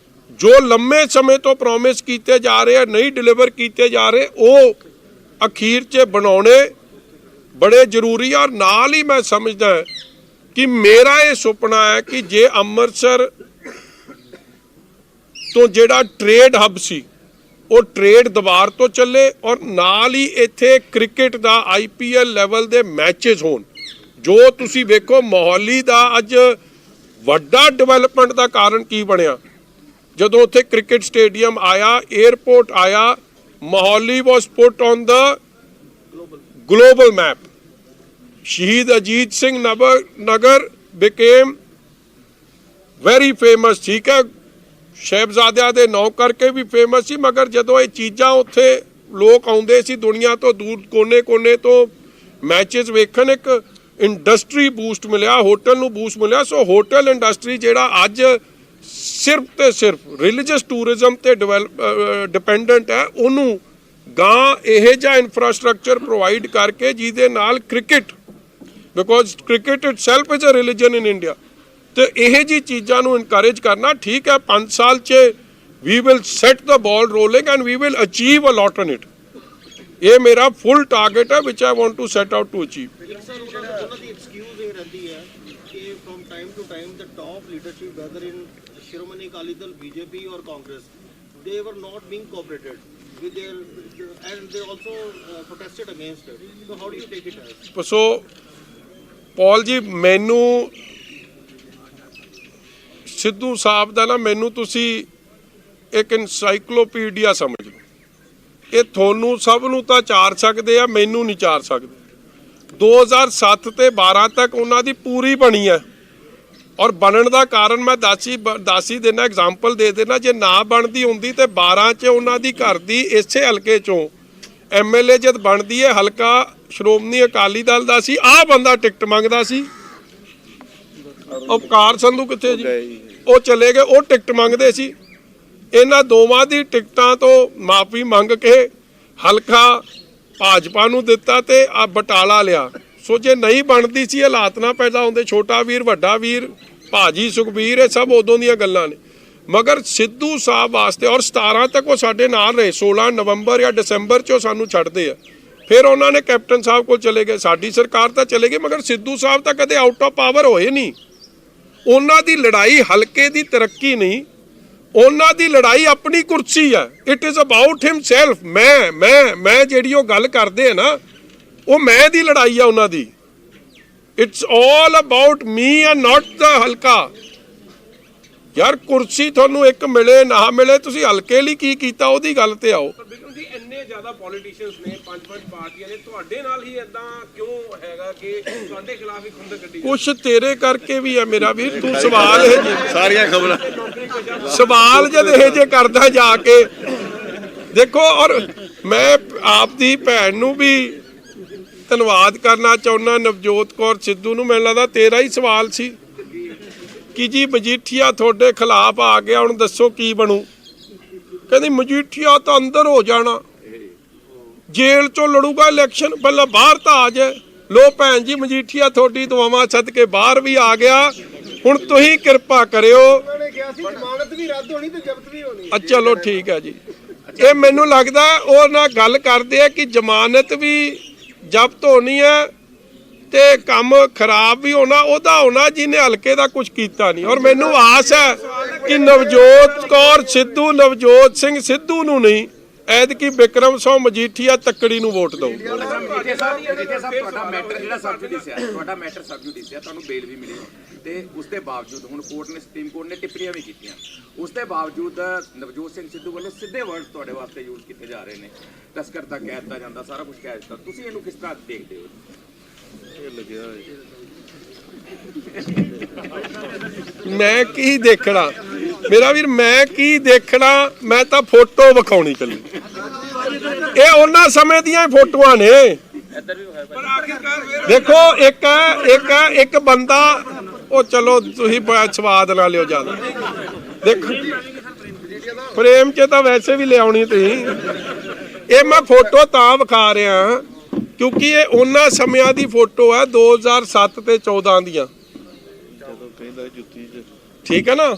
ਜੋ ਲੰਮੇ ਸਮੇਂ ਤੋਂ ਪ੍ਰੋਮਿਸ ਕੀਤੇ ਜਾ ਰਹੇ ਆ, ਨਹੀਂ ਡਿਲੀਵਰ ਕੀਤੇ ਜਾ ਰਹੇ, ਉਹ ਅਖੀਰ 'ਚ ਬਣਾਉਣੇ ਬੜੇ ਜ਼ਰੂਰੀ ਆ। ਔਰ ਨਾਲ ਹੀ ਮੈਂ ਸਮਝਦਾ ਕਿ ਮੇਰਾ ਇਹ ਸੁਪਨਾ ਹੈ ਕਿ ਜੇ ਅੰਮ੍ਰਿਤਸਰ ਤੋਂ ਜਿਹੜਾ ਟ੍ਰੇਡ ਹੱਬ ਸੀ ਉਹ ਟ੍ਰੇਡ ਦੁਬਾਰ ਤੋਂ ਚੱਲੇ ਔਰ ਨਾਲ ਹੀ ਇੱਥੇ ਕ੍ਰਿਕਟ ਦਾ ਆਈਪੀਐਲ ਲੈਵਲ ਦੇ ਮੈਚਸ ਹੋਣ। ਜੋ ਤੁਸੀਂ ਵੇਖੋ ਮੋਹਾਲੀ ਦਾ ਅੱਜ ਵੱਡਾ ਡਿਵੈਲਪਮੈਂਟ ਦਾ ਕਾਰਨ ਕੀ ਬਣਿਆ, ਜਦੋਂ ਉੱਥੇ ਕ੍ਰਿਕਟ ਸਟੇਡੀਅਮ ਆਇਆ, 에ਅਰਪੋਰਟ ਆਇਆ, ਮੋਹਾਲੀ ਵਾਸ ਪੁੱਟ ਔਨ ਦਾ ਗਲੋਬਲ ਮੈਪ। ਸ਼ਹੀਦ Ajit Singh Nagar became very famous. ਠੀਕ ਹੈ, ਸ਼ਹਿਬਜ਼ਾਦਿਆਂ ਦੇ ਨਾਂ ਕਰਕੇ ਵੀ ਫੇਮਸ ਸੀ, ਮਗਰ ਜਦੋਂ ਇਹ ਚੀਜ਼ਾਂ ਉੱਥੇ ਲੋਕ ਆਉਂਦੇ ਸੀ ਦੁਨੀਆ ਤੋਂ ਦੂਰ ਕੋਨੇ-ਕੋਨੇ ਤੋਂ ਮੈਚਸ ਵੇਖਣ, ਇੱਕ ਇੰਡਸਟਰੀ ਬੂਸਟ ਮਿਲਿਆ, ਹੋਟਲ ਨੂੰ ਬੂਸਟ ਮਿਲਿਆ। ਸੋ ਹੋਟਲ ਇੰਡਸਟਰੀ ਜਿਹੜਾ ਅੱਜ ਸਿਰਫ ਤੇ ਸਿਰਫ ਰਿਲੀਜੀਅਸ ਟੂਰਿਜ਼ਮ ਤੇ ਡਿਪੈਂਡੈਂਟ ਹੈ, ਉਹਨੂੰ ਗਾਂ ਇਹ ਜਿਹਾ ਇਨਫਰਾਸਟ੍ਰਕਚਰ ਪ੍ਰੋਵਾਈਡ ਕਰਕੇ ਜਿਹਦੇ ਨਾਲ cricket because cricket itself is a religion in India. ਤੇ ਇਹ ਜੀ ਚੀਜ਼ਾਂ ਨੂੰ ਇਨਕਰੇਜ ਕਰਨਾ ਠੀਕ ਹੈ। 5 ਸਾਲ 'ਚ we will set the ball rolling and we will achieve a lot in it. ਇਹ ਮੇਰਾ ਫੁੱਲ ਟਾਰਗੇਟ ਹੈ which I want to set out to achieve. Sir ਉਹਨਾਂ ਦੀ ਐਕਸਕਿਊਜ਼ ਇਹ ਰਹਿੰਦੀ ਹੈ ਕਿ from time to time the top leadership whether in Shiromani Akali Dal, BJP or Congress, they were not being cooperated with their and they also protested against it. So how do you take it as? ਸੋ ਪੌਲ ਜੀ, ਮੈਨੂੰ ਸਿੱਧੂ ਸਾਹਿਬ ਦਾ ਨਾ, ਮੈਨੂੰ ਤੁਸੀਂ ਇੱਕ ਇਨਸਾਈਕਲੋਪੀਡੀਆ ਸਮਝ ਲਓ। ਇਹ ਤੁਹਾਨੂੰ ਸਭ ਨੂੰ ਤਾਂ ਚਾਰ ਸਕਦੇ ਆ, ਮੈਨੂੰ ਨਹੀਂ ਚਾਰ ਸਕਦੇ। 2007 ਤੇ 12 ਤੱਕ ਉਹਨਾਂ ਦੀ ਪੂਰੀ ਬਣੀ ਹੈ। ਔਰ ਬਣਨ ਦਾ ਕਾਰਨ ਮੈਂ ਦੱਸ ਹੀ ਦੇਣਾ, ਐਗਜ਼ਾਮਪਲ ਦੇ ਦੇਣਾ। ਜੇ ਨਾ ਬਣਦੀ ਹੁੰਦੀ ਤੇ 12 'ਚ ਉਹਨਾਂ ਦੀ ਘਰ ਦੀ ਇਸੇ ਹਲਕੇ 'ਚੋਂ MLA ਜਦ ਬਣਦੀ ਹੈ, ਹਲਕਾ ਸ਼੍ਰੋਮਣੀ ਅਕਾਲੀ ਦਲ ਦਾ ਸੀ, ਆਹ ਬੰਦਾ ਟਿਕਟ ਮੰਗਦਾ ਸੀ। ਉਪਕਾਰ ਸੰਧੂ ਕਿੱਥੇ ਜੀ? ਉਹ ਚਲੇ ਗਏ, ਉਹ ਟਿਕਟ ਮੰਗਦੇ ਸੀ। ਇਹਨਾਂ ਦੋਵਾਂ ਦੀ ਟਿਕਟਾਂ ਤੋਂ ਮਾਫੀ ਮੰਗ ਕੇ ਹਲਕਾ ਭਾਜਪਾ ਨੂੰ ਦਿੱਤਾ ਤੇ ਆ ਬਟਾਲਾ ਲਿਆ। ਸੋ ਜੇ ਨਹੀਂ ਬਣਦੀ ਸੀ, ਹਾਲਾਤ ਨਾ ਪੈਦਾ ਹੁੰਦੇ। ਛੋਟਾ ਵੀਰ, ਵੱਡਾ ਵੀਰ, ਭਾਜੀ ਸੁਖਬੀਰ, ਇਹ ਸਭ ਉਦੋਂ ਦੀਆਂ ਗੱਲਾਂ ਨੇ। ਮਗਰ ਸਿੱਧੂ ਸਾਹਿਬ ਵਾਸਤੇ, ਔਰ 17 ਤੱਕ ਉਹ ਸਾਡੇ ਨਾਲ ਰਹੇ, 16 ਨਵੰਬਰ ਜਾਂ ਦਸੰਬਰ 'ਚ ਉਹ ਸਾਨੂੰ ਛੱਡਦੇ ਆ। ਫਿਰ ਉਹਨਾਂ ਨੇ ਕੈਪਟਨ ਸਾਹਿਬ ਕੋਲ ਚਲੇ ਗਏ, ਸਾਡੀ ਸਰਕਾਰ ਤਾਂ ਚਲੇ ਗਈ, ਮਗਰ ਸਿੱਧੂ ਸਾਹਿਬ ਤਾਂ ਕਦੇ ਆਊਟ ਆਫ ਪਾਵਰ ਹੋਏ ਨਹੀਂ। ਉਹਨਾਂ ਦੀ ਲੜਾਈ ਹਲਕੇ ਦੀ ਤਰੱਕੀ ਨਹੀਂ, ਉਹਨਾਂ ਦੀ ਲੜਾਈ ਆਪਣੀ ਕੁਰਸੀ ਹੈ। It is about himself. ਮੈਂ ਜਿਹੜੀ ਉਹ ਗੱਲ ਕਰਦੇ ਆ ਨਾ, ਉਹ ਮੈਂ ਦੀ ਲੜਾਈ ਆ ਉਹਨਾਂ ਦੀ। It's all about me and not the ਹਲਕਾ। ਯਾਰ ਕੁਰਸੀ ਤੁਹਾਨੂੰ ਇੱਕ ਮਿਲੇ ਨਾ ਮਿਲੇ, ਤੁਸੀਂ ਹਲਕੇ ਲਈ ਕੀ ਕੀਤਾ ਉਹਦੀ ਗੱਲ ਤੇ ਆਓ। ਬਿਕਰਮ ਜੀ, ਇੰਨੇ ਜ਼ਿਆਦਾ ਪੋਲੀਟੀਸ਼ੀਅਨਸ ਨੇ, 5-5 ਪਾਰਟੀਆਂ ਨੇ, ਤੁਹਾਡੇ ਨਾਲ ਹੀ ਇਦਾਂ ਕਿਉਂ ਹੈਗਾ ਕਿ ਤੁਹਾਡੇ ਖਿਲਾਫ ਹੀ ਖੁੰਦਕ ਕੱਢੀ? ਕੁਛ ਤੇਰੇ ਕਰਕੇ ਵੀ ਆ ਮੇਰਾ ਵੀਰ। ਤੂੰ ਸਵਾਲ ਇਹ ਜੇ ਸਾਰੀਆਂ ਖਬਰਾਂ ਸਵਾਲ ਜਦ ਇਹ ਜੇ ਕਰਦਾ ਜਾ ਕੇ ਦੇਖੋ। ਔਰ ਮੈਂ ਆਪਦੀ ਭੈਣ ਨੂੰ ਵੀ ਧੰਨਵਾਦ ਕਰਨਾ ਚਾਹੁੰਦਾ, ਨਵਜੋਤ ਕੌਰ ਸਿੱਧੂ ਨੂੰ। ਮੈਨੂੰ ਲੱਗਦਾ ਤੇਰਾ ਹੀ ਸਵਾਲ ਸੀ ਕਿ ਜੀ ਮਜੀਠੀਆ ਤੁਹਾਡੇ ਖਿਲਾਫ ਆ ਗਿਆ, ਹੁਣ ਦੱਸੋ ਕੀ ਬਣੂ। ਕਹਿੰਦੀ ਮਜੀਠੀਆ ਤਾਂ ਅੰਦਰ ਹੋ ਜਾਣਾ, ਜੇਲ੍ਹ ਚੋਂ ਲੜੂਗਾ ਇਲੈਕਸ਼ਨ, ਪਹਿਲਾਂ ਬਾਹਰ ਤਾਂ ਆ ਜਾਏ। ਲੋ ਭੈਣ ਜੀ, ਮਜੀਠੀਆ ਤੁਹਾਡੀ ਦੁਆਵਾਂ ਸਦਕੇ ਬਾਹਰ ਵੀ ਆ ਗਿਆ। ਹੁਣ ਤੁਸੀਂ ਕਿਰਪਾ ਕਰਿਓ। ਉਹਨਾਂ ਨੇ ਕਿਹਾ ਸੀ ਜ਼ਮਾਨਤ ਵੀ ਰੱਦ ਹੋਣੀ ਤੇ ਜ਼ਬਤ ਵੀ ਹੋਣੀ। ਚਲੋ ਠੀਕ ਹੈ ਜੀ। ਇਹ ਮੈਨੂੰ ਲੱਗਦਾ ਉਹ ਨਾਲ ਗੱਲ ਕਰਦੇ ਆ ਕਿ ਜ਼ਮਾਨਤ ਵੀ ਜ਼ਬਤ ਹੋਣੀ ਹੈ ਤੇ ਕੰਮ ਖਰਾਬ ਵੀ ਹੋਣਾ, ਉਹਦਾ ਹੋਣਾ ਜਿਹਨੇ ਹਲਕੇ ਦਾ ਕੁਝ ਕੀਤਾ ਨਹੀਂ। ਔਰ ਮੈਨੂੰ ਆਸ ਹੈ ਕਿ ਨਵਜੋਤ ਕੌਰ ਸਿੱਧੂ, ਨਵਜੋਤ ਸਿੰਘ ਸਿੱਧੂ ਨੂੰ ਨਹੀਂ, ਐਤਕੀ ਬਿਕਰਮ ਸਿੰਘ ਮਜੀਠੀਆ ਤੱਕੜੀ ਨੂੰ ਵੋਟ ਦਿਓ। ਮਜੀਠੀਆ ਸਾਹਿਬ, ਤੁਹਾਡਾ ਮੈਟਰ ਜਿਹੜਾ ਸਬ ਜੁਡਿਸ ਹੈ, ਤੁਹਾਡਾ ਮੈਟਰ ਸਬ ਜੁਡਿਸ ਹੈ, ਤੁਹਾਨੂੰ ਬੇਲ ਵੀ ਮਿਲੀ ਤੇ ਉਸ ਦੇ ਬਾਵਜੂਦ ਹੁਣ ਕੋਰਟ ਨੇ, ਸੁਪਰੀਮ ਕੋਰਟ ਨੇ ਟਿੱਪਣੀਆਂ ਵੀ ਕੀਤੀਆਂ। ਉਸ ਦੇ ਬਾਵਜੂਦ ਨਵਜੋਤ ਸਿੰਘ ਸਿੱਧੂ ਵੱਲੋਂ ਸਿੱਧੇ ਵਰਡ ਤੁਹਾਡੇ ਵਾਸਤੇ ਯੂਜ਼ ਕੀਤੇ ਜਾ ਰਹੇ ਨੇ। ਤਸਕਰ ਤਾਂ ਕਹਿ ਦਿੱਤਾ ਜਾਂਦਾ, ਸਾਰਾ ਕੁਝ ਕਹਿ ਦਿੱਤਾ। ਤੁਸੀਂ ਇਹਨੂੰ ਕਿਸ ਤਰ੍ਹਾਂ ਦੇਖਦੇ ਹੋ? ਮੈਂ ਕੀ ਦੇਖਣਾ ਮੇਰਾ ਵੀਰ, ਮੈਂ ਕੀ ਦੇਖਣਾ? ਮੈਂ ਤਾਂ ਫੋਟੋ ਵਿਖਾਉਣੀ ਕੱਲੀ। ਇਹ ਉਹਨਾਂ ਸਮੇਂ ਦੀਆਂ ਫੋਟੋਆਂ ਨੇ। ਦੇਖੋ ਇੱਕ ਬੰਦਾ, ਉਹ ਚਲੋ ਤੁਸੀਂ ਸਵਾਦ ਨਾ ਲਿਓ ਜ਼ਿਆਦਾ। ਦੇਖੋ ਫਰੇਮ 'ਚ ਤਾਂ ਵੈਸੇ ਵੀ ਲਿਆਉਣੀ ਤੁਸੀਂ। ਇਹ ਮੈਂ ਫੋਟੋ ਤਾਂ ਵਿਖਾ ਰਿਹਾ ਕਿਉਂਕਿ ਇਹ ਉਹਨਾਂ ਸਮਿਆਂ ਦੀ ਫੋਟੋ ਹੈ, 2007 ਤੇ 14 ਦੀਆਂ। ਠੀਕ ਹੈ ਨਾ?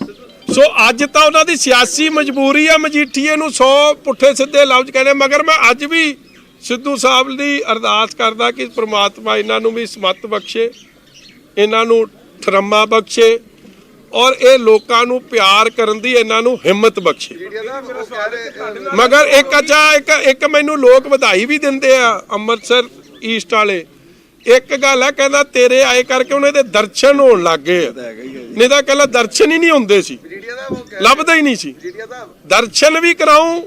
ਸੋ ਅੱਜ ਤਾਂ ਉਹਨਾਂ ਦੀ ਸਿਆਸੀ ਮਜਬੂਰੀ ਆ ਮਜੀਠੀਏ ਨੂੰ 100 ਪੁੱਠੇ ਸਿੱਧੇ ਲਫ਼ਜ਼ ਕਹਿੰਦੇ। ਮਗਰ ਮੈਂ ਅੱਜ ਵੀ ਸਿੱਧੂ ਸਾਹਿਬ ਦੀ ਅਰਦਾਸ ਕਰਦਾ ਕਿ ਪ੍ਰਮਾਤਮਾ ਇਹਨਾਂ ਨੂੰ ਵੀ ਸਮਤ ਬਖਸ਼ੇ, ਇਹਨਾਂ ਨੂੰ ਠਰਮਾ ਬਖਸ਼ੇ, ਔਰ ਇਹ ਲੋਕਾਂ ਨੂੰ ਪਿਆਰ ਕਰਨ ਦੀ ਇਹਨਾਂ ਨੂੰ ਹਿੰਮਤ ਬਖਸ਼ੇ। ਮਗਰ ਇੱਕ ਮੈਨੂੰ ਲੋਕ ਵਧਾਈ ਵੀ ਦਿੰਦੇ ਆ ਅੰਮ੍ਰਿਤਸਰ ਈਸਟ ਵਾਲੇ। ਇੱਕ ਗੱਲ ਹੈ, ਕਹਿੰਦਾ ਤੇਰੇ ਆਏ ਕਰਕੇ ਉਹਨਾਂ ਦੇ ਦਰਸ਼ਨ ਹੋਣ ਲੱਗ ਗਏ ਆ, ਨਹੀਂ ਤਾਂ ਕਹਿੰਦਾ ਦਰਸ਼ਨ ਹੀ ਨਹੀਂ ਹੁੰਦੇ ਸੀ, ਲੱਭਦਾ ਹੀ ਨਹੀਂ ਸੀ। ਦਰਸ਼ਨ ਵੀ ਕਰਾਉਂ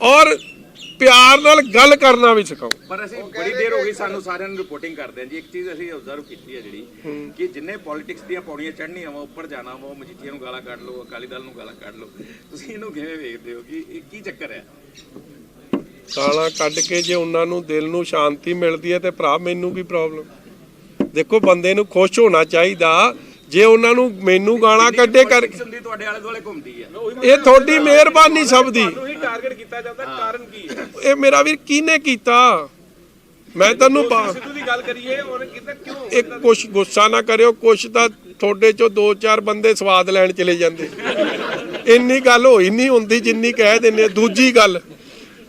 ਔਰ ਪਿਆਰ ਨਾਲ ਗੱਲ ਕਰਨਾ ਵੀ ਸਿਖਾਓ। ਪਰ ਅਸੀਂ ਬੜੀ ਦੇਰ ਹੋ ਗਈ ਸਾਨੂੰ ਸਾਰਿਆਂ ਨੂੰ ਰਿਪੋਰਟਿੰਗ ਕਰਦੇ ਹਾਂ ਜੀ। ਇੱਕ ਚੀਜ਼ ਅਸੀਂ ਆਬਜ਼ਰਵ ਕੀਤੀ ਹੈ ਜਿਹੜੀ ਕਿ ਜਿੰਨੇ ਪੋਲਿਟਿਕਸ ਦੀਆਂ ਪੌੜੀਆਂ ਚੜ੍ਹਨੀਆਂ ਵਾ, ਉੱਪਰ ਜਾਣਾ ਵਾ, ਉਹ ਮਜੀਠੀਆ ਨੂੰ ਗਾਲਾਂ ਕੱਢ ਲਓ, ਅਕਾਲੀ ਦਲ ਨੂੰ ਗਾਲਾਂ ਕੱਢ ਲਓ। ਤੁਸੀਂ ਇਹਨੂੰ ਕਿਵੇਂ ਵੇਖਦੇ ਹੋ ਕਿ ਇਹ ਕੀ ਚੱਕਰ ਹੈ? ਗਾਲਾਂ ਕੱਢ ਕੇ ਜੇ ਉਹਨਾਂ ਨੂੰ ਦਿਲ ਨੂੰ ਸ਼ਾਂਤੀ ਮਿਲਦੀ ਹੈ ਤੇ ਭਰਾ ਮੈਨੂੰ ਕੀ ਪ੍ਰੋਬਲਮ? ਦੇਖੋ ਬੰਦੇ ਨੂੰ ਖੁਸ਼ ਹੋਣਾ ਚਾਹੀਦਾ। ਜੇ ਉਹਨਾਂ ਨੂੰ ਮੈਨੂੰ ਗਾਲਾਂ ਕੱਢੇ ਕਰਕੇ ਤੁਹਾਡੇ ਆਲੇ ਦੁਆਲੇ ਘੁੰਮਦੀ ਹੈ, ਇਹ ਤੁਹਾਡੀ ਮਿਹਰਬਾਨੀ ਸਭ ਦੀ। ਟਾਰਗੇਟ ਕੀਤਾ ਜਾਂਦਾ, ਕਾਰਨ ਕੀ ਹੈ? ਇਹ ਮੇਰਾ ਵੀਰ ਕਿਹਨੇ ਕੀਤਾ? ਮੈਂ ਤੁਹਾਨੂੰ ਸਿੱਧੂ ਦੀ ਗੱਲ ਕਰੀਏ ਉਹਨੇ ਕਿਤੇ ਕਿਉਂ ਇੱਕ ਕੁਛ ਗੁੱਸਾ ਨਾ ਕਰਿਓ, ਕੁਛ ਤਾਂ ਤੁਹਾਡੇ ਚੋਂ 2-4 ਬੰਦੇ ਸਵਾਦ ਲੈਣ ਚਲੇ ਜਾਂਦੇ, ਇੰਨੀ ਗੱਲ ਹੋਈ ਨਹੀਂ ਹੁੰਦੀ ਜਿੰਨੀ ਕਹਿ ਦਿੰਦੇ। ਦੂਜੀ ਗੱਲ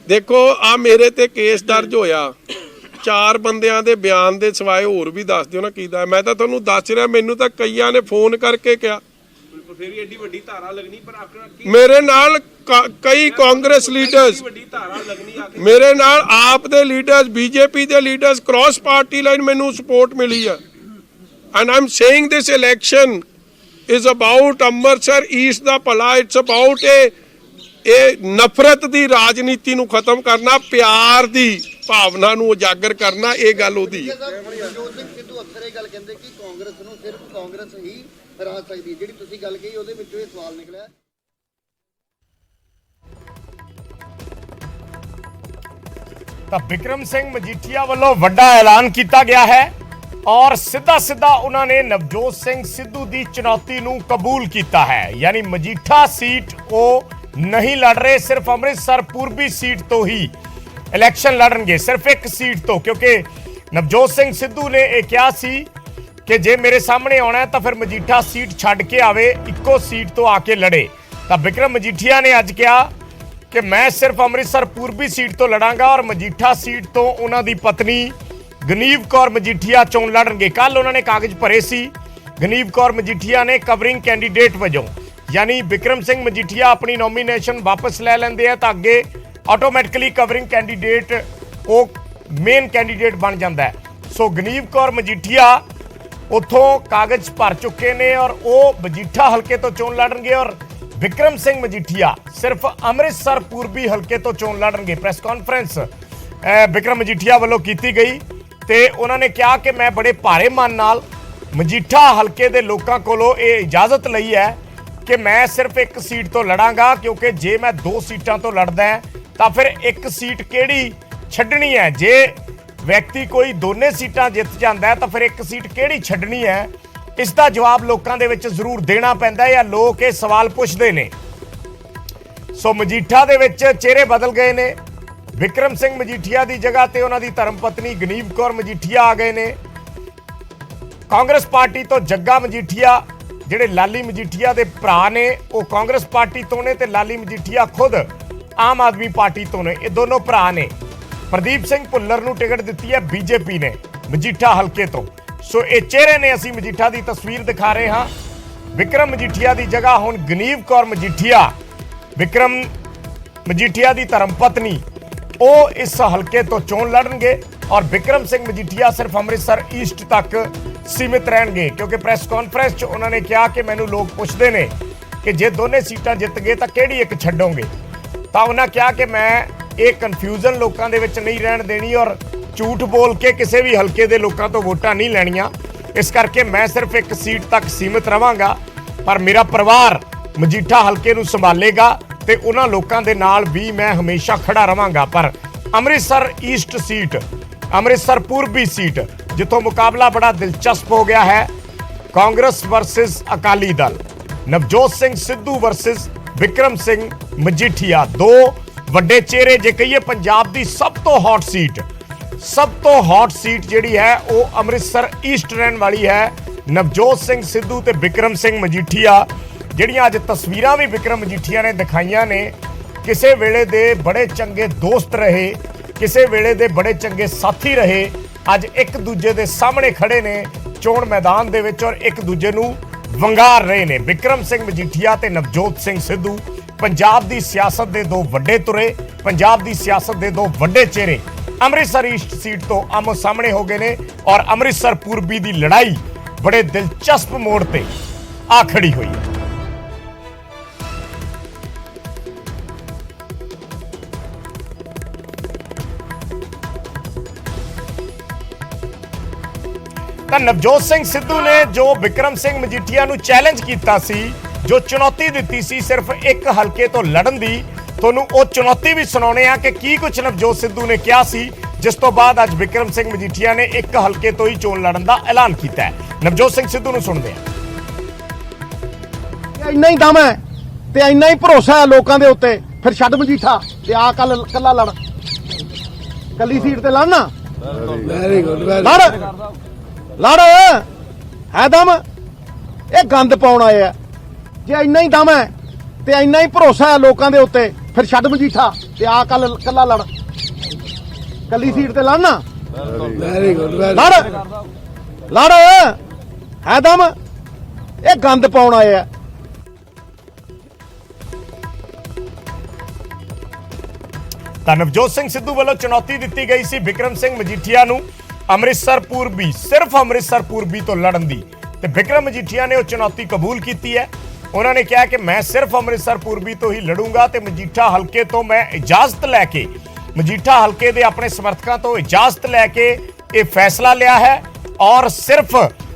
ਦੇਖੋ, ਆ ਮੇਰੇ ਤੇ ਕੇਸ ਦਰਜ ਹੋਇਆ, 4 ਬੰਦਿਆਂ ਦੇ ਬਿਆਨ ਦੇ ਸਿਵਾਏ ਹੋਰ ਵੀ ਦੱਸ ਦਿਓ ਨਾ ਕੀਦਾ। ਮੈਂ ਤਾਂ ਤੁਹਾਨੂੰ ਦੱਸ ਰਿਹਾ, ਮੈਨੂੰ ਤਾਂ ਕਈਆਂ ਨੇ ਫੋਨ ਕਰਕੇ ਕਿਹਾ, ਫਿਰ ਵੀ ਐਡੀ ਵੱਡੀ ਧਾਰਾ ਲੱਗਣੀ, ਪਰ ਆਪਣਾ ਕੀ ਮੇਰੇ ਨਾਲ ਕਈ ਕਾਂਗਰਸ ਲੀਡਰਸ, ਵੱਡੀ ਧਾਰਾ ਲੱਗਣੀ ਆ ਕੇ ਮੇਰੇ ਨਾਲ ਆਪ ਦੇ ਲੀਡਰਸ, ਬੀਜੇਪੀ ਦੇ ਲੀਡਰਸ, ਕ੍ਰਾਸ ਪਾਰਟੀ ਲਾਈਨ ਮੈਨੂੰ ਸਪੋਰਟ ਮਿਲੀ ਆ। And I am saying this election is about Amritsar East ਦਾ ਭਲਾ। ਇਟਸ ਅਬਾਊਟ ਇਹ ਨਫ਼ਰਤ ਦੀ ਰਾਜਨੀਤੀ ਨੂੰ ਖਤਮ ਕਰਨਾ, ਪਿਆਰ ਦੀ ਭਾਵਨਾ ਨੂੰ ਉਜਾਗਰ ਕਰਨਾ, ਇਹ ਗੱਲ ਉਹਦੀ ਹੈ। ਨਵਜੋਤ ਸਿੰਘ ਸਿੱਧੂ ਅਕਸਰ ਇਹ ਗੱਲ ਕਹਿੰਦੇ ਕਿ ਕਾਂਗਰਸ ਨੂੰ ਸਿਰਫ ਕਾਂਗਰਸ ਹੀ ਹਰਾ ਸਕਦੀ, ਜਿਹੜੀ ਤੁਸੀਂ ਗੱਲ ਕਹੀ ਉਹਦੇ ਵਿੱਚੋਂ ਇਹ ਸਵਾਲ ਨਿਕਲਿਆ। ਤਾਂ ਬਿਕਰਮ ਸਿੰਘ ਮਜੀਠੀਆ ਵੱਲੋਂ ਵੱਡਾ ਐਲਾਨ ਕੀਤਾ ਗਿਆ ਹੈ ਔਰ ਸਿੱਧਾ ਉਹਨਾਂ ਨੇ ਨਵਜੋਤ ਸਿੰਘ ਸਿੱਧੂ ਦੀ ਚੁਣੌਤੀ ਨੂੰ ਕਬੂਲ ਕੀਤਾ ਹੈ। ਯਾਨੀ ਮਜੀਠਾ ਸੀਟ ਉਹ ਨਹੀਂ ਲੜ ਰਹੇ, ਸਿਰਫ ਅੰਮ੍ਰਿਤਸਰ ਪੂਰਬੀ ਸੀਟ ਤੋਂ ਹੀ ਇਲੈਕਸ਼ਨ ਲੜਨਗੇ, ਸਿਰਫ ਇੱਕ ਸੀਟ ਤੋਂ, ਕਿਉਂਕਿ ਨਵਜੋਤ ਸਿੰਘ ਸਿੱਧੂ ਨੇ ਇਹ ਕਿਹਾ ਸੀ ਕਿ ਜੇ ਮੇਰੇ ਸਾਹਮਣੇ ਆਉਣਾ ਤਾਂ ਫਿਰ ਮਜੀਠਾ ਸੀਟ ਛੱਡ ਕੇ ਆਵੇ, ਇੱਕੋ ਸੀਟ ਤੋਂ ਆ ਕੇ ਲੜੇ। ਤਾਂ ਬਿਕਰਮ ਮਜੀਠੀਆ ਨੇ ਅੱਜ ਕਿਹਾ ਕਿ ਮੈਂ ਸਿਰਫ ਅੰਮ੍ਰਿਤਸਰ ਪੂਰਬੀ ਸੀਟ ਤੋਂ ਲੜਾਂਗਾ ਔਰ ਮਜੀਠਾ ਸੀਟ ਤੋਂ ਉਹਨਾਂ ਦੀ ਪਤਨੀ ਗਨੀਵ ਕੌਰ ਮਜੀਠੀਆ ਚੋਣ ਲੜਨਗੇ। ਕੱਲ ਉਹਨਾਂ ਨੇ ਕਾਗਜ਼ ਭਰੇ ਸੀ, ਗਨੀਵ ਕੌਰ ਮਜੀਠੀਆ ਨੇ ਕਵਰਿੰਗ ਕੈਂਡੀਡੇਟ ਵਜੋਂ, ਯਾਨੀ ਬਿਕਰਮ ਸਿੰਘ ਮਜੀਠੀਆ ਆਪਣੀ ਨੋਮੀਨੇਸ਼ਨ ਵਾਪਸ ਲੈ ਲੈਂਦੇ ਆ ਤਾਂ ਅੱਗੇ ਆਟੋਮੈਟਿਕਲੀ ਕਵਰਿੰਗ ਕੈਂਡੀਡੇਟ ਉਹ ਮੇਨ ਕੈਂਡੀਡੇਟ ਬਣ ਜਾਂਦਾ ਹੈ। ਸੋ ਗਨੀਵ ਕੌਰ ਮਜੀਠੀਆ ਉੱਥੋਂ ਕਾਗਜ਼ ਭਰ ਚੁੱਕੇ ਨੇ ਔਰ ਉਹ ਮਜੀਠਾ ਹਲਕੇ ਤੋਂ ਚੋਣ ਲੜਨਗੇ ਔਰ ਬਿਕਰਮ ਸਿੰਘ ਮਜੀਠੀਆ ਸਿਰਫ ਅੰਮ੍ਰਿਤਸਰ ਪੂਰਬੀ ਹਲਕੇ ਤੋਂ ਚੋਣ ਲੜਨਗੇ। ਪ੍ਰੈਸ ਕਾਨਫਰੰਸ ਬਿਕਰਮ ਮਜੀਠੀਆ ਵੱਲੋਂ ਕੀਤੀ ਗਈ ਤੇ ਉਹਨਾਂ ਨੇ ਕਿਹਾ ਕਿ ਮੈਂ ਬੜੇ ਭਾਰੇ ਮਨ ਨਾਲ ਮਜੀਠਾ ਹਲਕੇ ਦੇ ਲੋਕਾਂ ਕੋਲੋਂ ਇਹ ਇਜਾਜ਼ਤ ਲਈ ਹੈ ਕਿ ਮੈਂ ਸਿਰਫ ਇੱਕ ਸੀਟ ਤੋਂ ਲੜਾਂਗਾ, ਕਿਉਂਕਿ ਜੇ ਮੈਂ 2 ਸੀਟਾਂ ਤੋਂ ਲੜਦਾ ਤਾਂ ਫਿਰ ਇੱਕ ਸੀਟ ਕਿਹੜੀ ਛੱਡਣੀ ਹੈ। ਜੇ ਵਿਅਕਤੀ ਕੋਈ ਦੋਨੇ ਸੀਟਾਂ ਜਿੱਤ ਜਾਂਦਾ ਹੈ ਤਾਂ ਫਿਰ ਇੱਕ ਸੀਟ ਕਿਹੜੀ ਛੱਡਣੀ ਹੈ, ਇਸ ਦਾ ਜਵਾਬ ਲੋਕਾਂ ਦੇ ਵਿੱਚ ਜ਼ਰੂਰ ਦੇਣਾ ਪੈਂਦਾ ਹੈ ਜਾਂ ਲੋਕ ਇਹ ਸਵਾਲ ਪੁੱਛਦੇ ਨੇ। ਸੋ ਮਜੀਠਾ ਦੇ ਵਿੱਚ ਚਿਹਰੇ ਬਦਲ ਗਏ ਨੇ। ਬਿਕਰਮ ਸਿੰਘ ਮਜੀਠੀਆ ਦੀ ਜਗ੍ਹਾ ਤੇ ਉਹਨਾਂ ਦੀ ਧਰਮ ਪਤਨੀ ਗਨੀਵ ਕੌਰ ਮਜੀਠੀਆ ਆ ਗਏ ਨੇ। ਕਾਂਗਰਸ ਪਾਰਟੀ ਤੋਂ ਜੱਗਾ ਮਜੀਠੀਆ, ਜਿਹੜੇ ਲਾਲੀ ਮਜੀਠੀਆ ਦੇ ਭਰਾ ਨੇ, ਉਹ ਕਾਂਗਰਸ ਪਾਰਟੀ ਤੋਂ ਨੇ ਤੇ ਲਾਲੀ ਮਜੀਠੀਆ ਖੁਦ ਆਮ ਆਦਮੀ ਪਾਰਟੀ ਤੋਂ ਨੇ। ਇਹ ਦੋਨੋਂ ਭਰਾ ਨੇ। ਪ੍ਰਦੀਪ ਸਿੰਘ ਭੁੱਲਰ ਨੂੰ ਟਿਕਟ ਦਿੱਤੀ ਹੈ ਬੀਜੇਪੀ ਨੇ ਮਜੀਠਾ ਹਲਕੇ ਤੋਂ। ਸੋ ਇਹ ਚਿਹਰੇ ਨੇ, ਅਸੀਂ ਮਜੀਠਾ ਦੀ ਤਸਵੀਰ ਦਿਖਾ ਰਹੇ ਹਾਂ। ਬਿਕਰਮ ਮਜੀਠੀਆ ਦੀ ਜਗ੍ਹਾ ਹੁਣ ਗਨੀਵ ਕੌਰ ਮਜੀਠੀਆ, ਬਿਕਰਮ ਮਜੀਠੀਆ ਦੀ ਧਰਮ ਪਤਨੀ, ਉਹ ਇਸ ਹਲਕੇ ਤੋਂ ਚੋਣ ਲੜਨਗੇ ਔਰ ਬਿਕਰਮ ਸਿੰਘ ਮਜੀਠੀਆ ਸਿਰਫ ਅੰਮ੍ਰਿਤਸਰ ਈਸਟ ਤੱਕ ਸੀਮਿਤ ਰਹਿਣਗੇ, ਕਿਉਂਕਿ ਪ੍ਰੈਸ ਕਾਨਫਰੰਸ 'ਚ ਉਹਨਾਂ ਨੇ ਕਿਹਾ ਕਿ ਮੈਨੂੰ ਲੋਕ ਪੁੱਛਦੇ ਨੇ ਕਿ ਜੇ ਦੋਨੇ ਸੀਟਾਂ ਜਿੱਤ ਗਏ ਤਾਂ ਕਿਹੜੀ ਇੱਕ ਛੱਡੋਗੇ। ਤਾਂ ਉਹਨਾਂ ਕਿਹਾ ਕਿ ਮੈਂ ਇਹ ਕਨਫਿਊਜ਼ਨ ਲੋਕਾਂ ਦੇ ਵਿੱਚ ਨਹੀਂ ਰਹਿਣ ਦੇਣੀ ਔਰ ਝੂਠ ਬੋਲ ਕੇ ਕਿਸੇ ਵੀ ਹਲਕੇ ਦੇ ਲੋਕਾਂ ਤੋਂ ਵੋਟਾਂ ਨਹੀਂ ਲੈਣੀਆਂ, ਇਸ ਕਰਕੇ ਮੈਂ ਸਿਰਫ ਇੱਕ ਸੀਟ ਤੱਕ ਸੀਮਿਤ ਰਵਾਂਗਾ, ਪਰ ਮੇਰਾ ਪਰਿਵਾਰ ਮਜੀਠਾ ਹਲਕੇ ਨੂੰ ਸੰਭਾਲੇਗਾ ਤੇ ਉਹਨਾਂ ਲੋਕਾਂ ਦੇ ਨਾਲ ਵੀ ਮੈਂ ਹਮੇਸ਼ਾ ਖੜਾ ਰਵਾਂਗਾ। ਪਰ ਅੰਮ੍ਰਿਤਸਰ ਈਸਟ ਸੀਟ, ਅੰਮ੍ਰਿਤਸਰ ਪੂਰਬੀ ਸੀਟ, ਜਿੱਥੋਂ ਮੁਕਾਬਲਾ ਬੜਾ ਦਿਲਚਸਪ ਹੋ ਗਿਆ ਹੈ, ਕਾਂਗਰਸ ਵਰਸਸ ਅਕਾਲੀ ਦਲ, ਨਵਜੋਤ ਸਿੰਘ ਸਿੱਧੂ ਵਰਸਸ ਬਿਕਰਮ ਸਿੰਘ ਮਜੀਠੀਆ, 2 ਵੱਡੇ ਚਿਹਰੇ। ਜੇ ਕਹੀਏ ਪੰਜਾਬ ਦੀ ਸਭ ਤੋਂ ਹੌਟ ਸੀਟ ਜਿਹੜੀ ਹੈ ਉਹ ਅੰਮ੍ਰਿਤਸਰ ਈਸਟ ਰਹਿਣ ਵਾਲੀ ਹੈ। ਨਵਜੋਤ ਸਿੰਘ ਸਿੱਧੂ ਤੇ ਬਿਕਰਮ ਸਿੰਘ ਮਜੀਠੀਆ, ਜਿਹੜੀਆਂ ਅੱਜ ਤਸਵੀਰਾਂ ਵੀ ਬਿਕਰਮ ਮਜੀਠੀਆ ਨੇ ਦਿਖਾਈਆਂ ਨੇ, ਕਿਸੇ ਵੇਲੇ ਦੇ ਬੜੇ ਚੰਗੇ ਦੋਸਤ ਰਹੇ, ਕਿਸੇ ਵੇਲੇ ਦੇ ਬੜੇ ਚੰਗੇ ਸਾਥੀ ਰਹੇ, ਅੱਜ ਇੱਕ ਦੂਜੇ ਦੇ ਸਾਹਮਣੇ ਖੜੇ ਨੇ ਚੋਣ ਮੈਦਾਨ ਦੇ ਵਿੱਚ ਔਰ ਇੱਕ ਦੂਜੇ ਨੂੰ ਵੰਗਾਰ ਰਹੇ ਨੇ। ਬਿਕਰਮ ਸਿੰਘ ਮਜੀਠੀਆ ਤੇ ਨਵਜੋਤ ਸਿੰਘ ਸਿੱਧੂ ਪੰਜਾਬ ਦੀ ਸਿਆਸਤ ਦੇ 2 ਵੱਡੇ ਤੁਰੇ, ਪੰਜਾਬ ਦੀ ਸਿਆਸਤ ਦੇ 2 ਵੱਡੇ ਚਿਹਰੇ ਅੰਮ੍ਰਿਤਸਰ ਈਸਟ ਸੀਟ ਤੋਂ ਆਮੋ ਸਾਹਮਣੇ ਹੋ ਗਏ ਨੇ ਔਰ ਅੰਮ੍ਰਿਤਸਰ ਪੂਰਬੀ ਦੀ ਲੜਾਈ ਬੜੇ ਦਿਲਚਸਪ ਮੋੜ ਤੇ ਆ ਖੜੀ ਹੋਈ ਹੈ। ਤਾਂ ਨਵਜੋਤ ਸਿੰਘ ਸਿੱਧੂ ਨੇ ਜੋ ਬਿਕਰਮ ਸਿੰਘ ਮਜੀਠੀਆ ਨੂੰ ਚੈਲੰਜ ਕੀਤਾ ਸੀ, ਜੋ ਚੁਣੌਤੀ ਦਿੱਤੀ ਸੀ ਸਿਰਫ ਇੱਕ ਹਲਕੇ ਤੋਂ ਲੜਨ ਦੀ, ਤੁਹਾਨੂੰ ਉਹ ਚੁਣੌਤੀ ਵੀ ਸੁਣਾਉਣੇ ਆ ਕਿ ਕੀ ਕੁਝ ਨਵਜੋਤ ਸਿੱਧੂ ਨੇ ਕਿਹਾ ਸੀ, ਜਿਸ ਤੋਂ ਬਾਅਦ ਅੱਜ ਬਿਕਰਮ ਸਿੰਘ ਮਜੀਠੀਆ ਨੇ ਇੱਕ ਹਲਕੇ ਤੋਂ ਹੀ ਚੋਣ ਲੜਨ ਦਾ ਐਲਾਨ ਕੀਤਾ ਹੈ। ਨਵਜੋਤ ਸਿੰਘ ਸਿੱਧੂ ਨੂੰ ਸੁਣਦੇ ਆ। ਇੰਨਾ ਹੀ ਦਮ ਹੈ ਤੇ ਇੰਨਾ ਹੀ ਭਰੋਸਾ ਹੈ ਲੋਕਾਂ ਦੇ ਉੱਤੇ, ਫਿਰ ਛੱਡ ਮਜੀਠਾ ਤੇ ਆ ਕੱਲਾ ਲੜ, ਕੱਲੀ ਸੀਟ ਤੇ ਲੜਨਾ ਲੜ ਹੈ ਦਮ। ਇਹ ਗੰਦ ਪਾਉਣ ਆਏ ਆ। ਜੇ ਇੰਨਾ ਹੀ ਦਮ ਹੈ ਤੇ ਇੰਨਾ ਹੀ ਭਰੋਸਾ ਹੈ ਲੋਕਾਂ ਦੇ ਉੱਤੇ, ਫਿਰ ਛੱਡ ਮਜੀਠਾ ਤੇ ਆ ਕੱਲਾ ਲੜ, ਕੱਲੀ ਸੀਟ ਤੇ ਲੜਨਾ। ਲੜ ਹੈ ਦਮ। ਇਹ ਗੰਦ ਪਾਉਣ ਆਏ ਆ। ਤਾਂ ਨਵਜੋਤ ਸਿੰਘ ਸਿੱਧੂ ਵੱਲੋਂ ਚੁਣੌਤੀ ਦਿੱਤੀ ਗਈ ਸੀ ਬਿਕਰਮ ਸਿੰਘ ਮਜੀਠੀਆ ਨੂੰ ਅੰਮ੍ਰਿਤਸਰ ਪੂਰਬੀ, ਸਿਰਫ ਅੰਮ੍ਰਿਤਸਰ ਪੂਰਬੀ ਤੋਂ ਲੜਨ ਦੀ, ਤੇ ਬਿਕਰਮ ਮਜੀਠੀਆ ਨੇ ਉਹ ਚੁਣੌਤੀ ਕਬੂਲ ਕੀਤੀ ਹੈ। ਉਹਨਾਂ ਨੇ ਕਿਹਾ ਕਿ ਮੈਂ ਸਿਰਫ ਅੰਮ੍ਰਿਤਸਰ ਪੂਰਬੀ ਤੋਂ ਹੀ ਲੜੂੰਗਾ ਤੇ ਮਜੀਠਾ ਹਲਕੇ ਤੋਂ ਮੈਂ ਇਜਾਜ਼ਤ ਲੈ ਕੇ, ਮਜੀਠਾ ਹਲਕੇ ਦੇ ਆਪਣੇ ਸਮਰਥਕਾਂ ਤੋਂ ਇਜਾਜ਼ਤ ਲੈ ਕੇ ਇਹ ਫੈਸਲਾ ਲਿਆ ਹੈ ਔਰ ਸਿਰਫ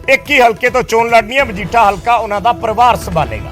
ਇੱਕ ਹੀ ਹਲਕੇ ਤੋਂ ਚੋਣ ਲੜਨੀ ਹੈ। ਮਜੀਠਾ ਹਲਕਾ ਉਹਨਾਂ ਦਾ ਪਰਿਵਾਰ ਸੰਭਾਲੇਗਾ।